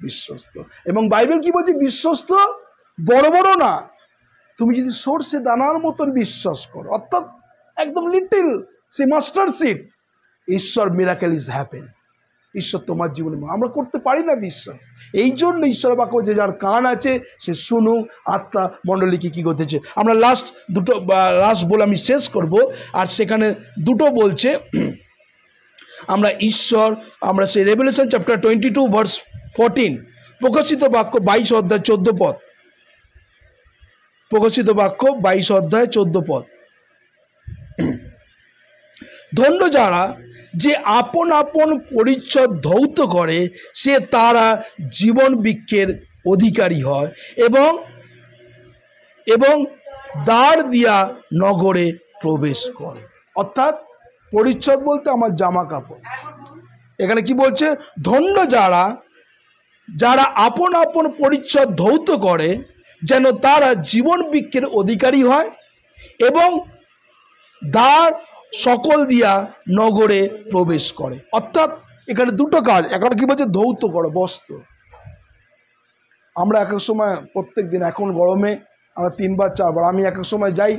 Speaker 2: বিশ্বস্ত। এবং বাইবেল কি বলছে, বিশ্বস্ত বড় বড় না, তুমি যদি সর্ষে দানার মতন বিশ্বাস করো, অর্থাৎ একদম লিটল, সে মাস্টার সিড, ঈশ্বর মিরাকেল ইজ হ্যাপেন। ঈশ্বর তোমার জীবনে, আমরা করতে পারি না বিশ্বাস। এই জন্য ঈশ্বরের বাক্য যে যার কান আছে সে শুনুক, আত্মা মণ্ডলীকে কি করতেছে। আমরা লাস্ট বলে আমি শেষ করব, আর সেখানে দুটো বলছে আমরা ঈশ্বর, আমরা সেই রেভেলেশন চ্যাপ্টার 22 ভার্স 14, প্রকাশিত বাক্য 22 অধ্যায় 14 পদ, প্রকাশিত বাক্য 22 অধ্যায় 14 পদ। ধন্য যারা যে আপন আপন পরিচ্ছদ ধৌত করে, সে তারা জীবন বৃক্ষের অধিকারী হয় এবং দ্বার দিয়া নগরে প্রবেশ করে। অর্থাৎ পরিচ্ছদ বলতে আমার জামা কাপড়। এখানে কি বলছে, ধন্য যারা আপন আপন পরিচ্ছদ ধৌত করে, যেন তারা জীবন বৃক্ষের অধিকারী হয় এবং দ্বার সকল দিয়া নগরে প্রবেশ করে। অর্থাৎ এখানে দুটো কাজ। এখন কি বলছে, ধৌত করো, বস্ত্র। আমরা এক এক সময় প্রত্যেক দিন, এখন গরমে আমরা 3 বার 4 বার, আমি এক এক সময় যাই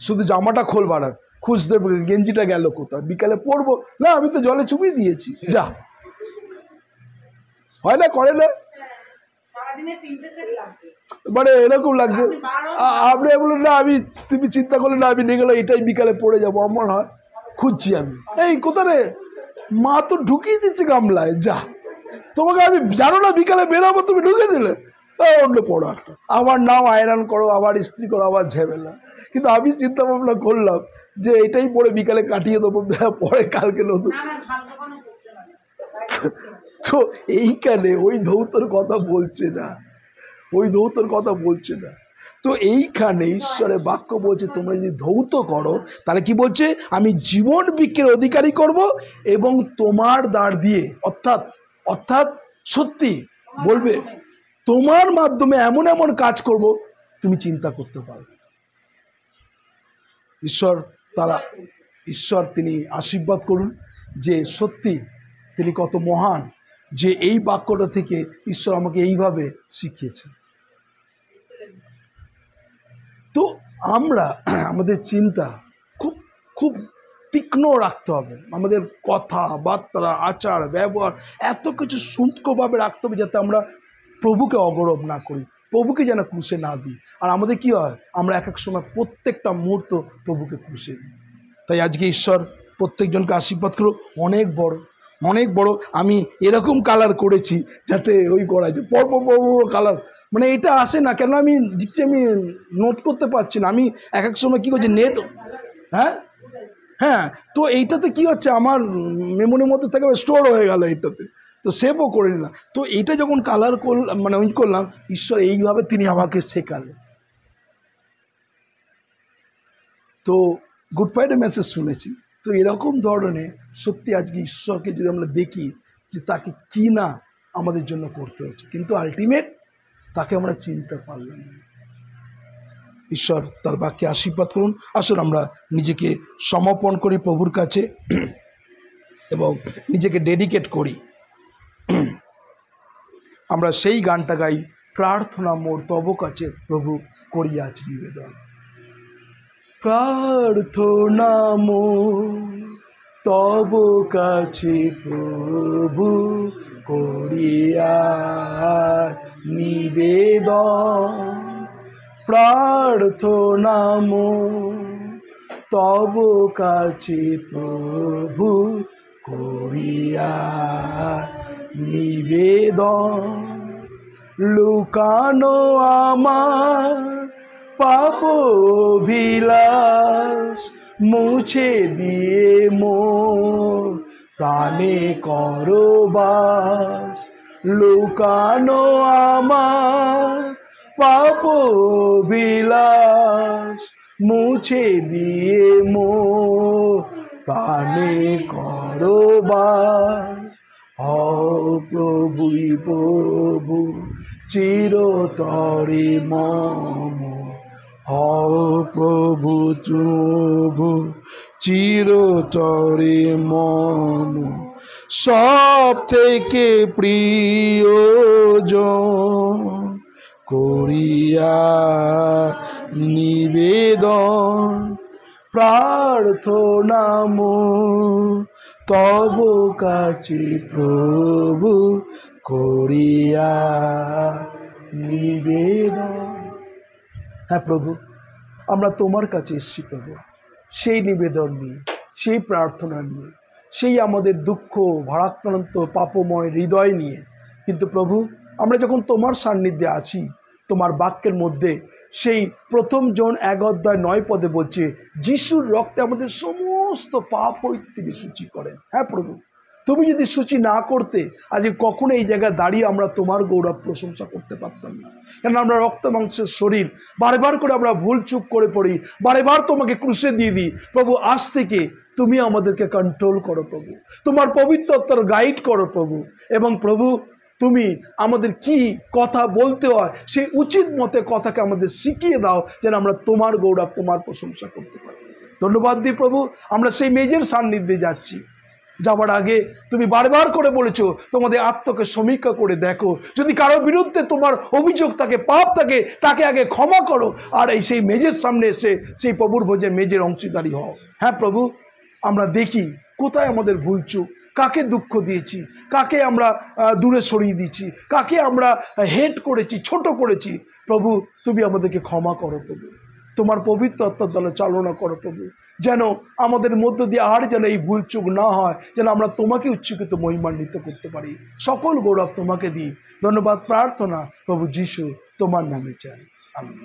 Speaker 2: শুধু জামাটা খোলবার খুঁজতে, গেঞ্জিটা গেল কোথাও, বিকালে পরবো না, আমি তো জলে চুবিয়ে দিয়েছি, যা হয় না, করে না, মানে এরকম লাগছে। আপনি বলুন না, তুমি চিন্তা করলে না, আমি নিয়ে গেলে এটাই বিকালে পড়ে যাবো, আমার হয় খুঁজছি আমি, এই কোথা রে, মা তো ঢুকিয়ে দিচ্ছে গামলায়, যা তোমাকে আমি জানো না বিকালে বেরোবো, তুমি ঢুকে দিলে অন্য পড়ো একটা, আবার নাও আয়রন করো, আবার ইস্ত্রি করো, আবার ঝামেলা। কিন্তু আমি চিন্তা ভাবনা করলাম যে এটাই পরে বিকালে কাটিয়ে দেবো, পরে কালকে নতুন। তো এইখানে ওই ধৌতর কথা বলছে না, ওই ধৌতর কথা বলছে না। তো এইখানে ঈশ্বরের বাক্য বলছে তোমরা যদি ধৌত করো তাহলে কি বলছে, আমি জীবন বৃক্ষের অধিকারী করব এবং তোমার দ্বার দিয়ে, অর্থাৎ অর্থাৎ সত্যি বলবে, তোমার মাধ্যমে এমন এমন কাজ করব তুমি চিন্তা করতে পারবে। ঈশ্বর তিনি আশীর্বাদ করুন যে সত্যি তিনি কত মহান, যে এই বাক্যটা থেকে ঈশ্বর আমাকে এইভাবে শিখিয়েছেন। তো আমরা আমাদের চিন্তা খুব খুব তীক্ষ্ণ রাখতে হবে, আমাদের কথাবার্তা আচার ব্যবহার এত কিছু সূক্ষ্মভাবে রাখতে হবে যাতে আমরা প্রভুকে অগৌরব না করি, প্রভুকে যেন ক্রুশে না দিই। আর আমাদের কি হয়, আমরা এক এক সময় প্রত্যেকটা মুহূর্ত প্রভুকে ক্রুশে দিই। তাই আজকে ঈশ্বর প্রত্যেকজনকে আশীর্বাদ করো, অনেক বড় অনেক বড়। আমি এরকম কালার করেছি যাতে ওই করা যে পর্ব কালার, মানে এটা আসে না কেন আমি দিচ্ছি, আমি নোট করতে পারছি না। আমি এক এক সময় কী করছি নেট, হ্যাঁ হ্যাঁ, তো এইটাতে কি হচ্ছে আমার মেমোরির মধ্যে থেকে স্টোর হয়ে গেল এইটাতে, তো সেভও করে নিলাম। তো এইটা যখন কালার করলাম, মানে ওই করলাম, ঈশ্বর এইভাবে তিনি আমাকে শেখালেন। তো গুড ফ্রাইডে মেসেজ শুনেছি, তো এরকম ধরনের সত্যি আজকে ঈশ্বরকে যদি আমরা দেখি যে তাকে কি না আমাদের জন্য করতে হচ্ছে, কিন্তু আলটিমেট তাকে আমরা চিনতে পারলাম না। ঈশ্বর তার বাক্যে আশীর্বাদ করুন। আসুন আমরা নিজেকে সমর্পণ করি প্রভুর কাছে এবং নিজেকে ডেডিকেট করি। আমরা সেই গানটা গাই, প্রার্থনা মোর তব কাছে প্রভু করি আজ নিবেদন। প্রার্থনা মোর তব কাছে প্রভু করি আজ নিবেদন। প্রার্থনা মোর তব কাছে প্রভু করি আজ নিবেদন। লুকানো আমার পাপ অভিলাষ মুছে দিয়ে মোর প্রাণে করো বাস। লুকানো আমার পাপ অভিলাষ মুছে দিয়ে মোর প্রাণে করো বাস। প্রভুই প্রভু চিরতরে মম, প্রভু প্রভু চিরতরে মম। সব থেকে প্রিয়জন করিয়া নিবেদন। প্রার্থনা মোর তব কাছে প্রভু করিয়া নিবেদন। হ্যাঁ প্রভু, আমরা তোমার কাছে এসেছি প্রভু, সেই নিবেদন নিয়ে, সেই প্রার্থনা নিয়ে, সেই আমাদের দুঃখ ভারাক্রান্ত পাপময় হৃদয় নিয়ে। কিন্তু প্রভু, আমরা যখন তোমার সান্নিধ্যে আছি, তোমার বাক্যের মধ্যে সেই প্রথম জন 1:9 বলছে, যিশুর রক্তে আমাদের সমস্ত পাপ হইতে তিনি সূচি করেন। হ্যাঁ প্রভু, তুমি যদি সূচি না করতে আজকে কখনো এই জায়গায় দাঁড়িয়ে আমরা তোমার গৌরব প্রশংসা করতে পারতাম না। কেন আমরা রক্ত মাংসের শরীর, বারবার করে আমরা ভুল চুপ করে পড়ি, বারবার তোমাকে ক্রুশে দিয়ে দিই। প্রভু, আজ থেকে তুমি আমাদেরকে কন্ট্রোল করো প্রভু, তোমার পবিত্র আত্মার গাইড করো প্রভু। এবং প্রভু, তুমি আমাদের কি কথা বলতে হয় সেই উচিত মতে কথাকে আমাদের শিখিয়ে দাও, যেন আমরা তোমার গৌরব, তোমার প্রশংসা করতে পারি। ধন্যবাদ দিই প্রভু, আমরা সেই মেজের সান্নিধ্যে যাচ্ছি। যাবার আগে তুমি বারবার করে বলেছো তোমাদের আত্মাকে সমীক্ষা করে দেখো, যদি কারো বিরুদ্ধে তোমার অভিযোগ থাকে, পাপ থাকে, তাকে আগে ক্ষমা করো, আর এই সেই মেজের সামনে এসে সেই প্রভুর ভোজে মেজের অংশীদারি হও। হ্যাঁ প্রভু, আমরা দেখি কোথায় আমাদের ভুল চুক, কাকে দুঃখ দিয়েছি, কাকে আমরা দূরে সরিয়ে দিয়েছি, কাকে আমরা হেট করেছি, ছোট করেছি। প্রভু, তুমি আমাদেরকে ক্ষমা করো প্রভু, তোমার পবিত্র আত্মার দ্বারা চালনা করো প্রভু, যেন আমাদের মধ্য দিয়ে আর যেন এই ভুল চুক না হয়, যেন আমরা তোমাকে উচ্চকিত মহিমান্বিত করতে পারি। সকল গৌরব তোমাকে দিই। ধন্যবাদ প্রার্থনা প্রভু যিশু তোমার নামে চাই, আমিন।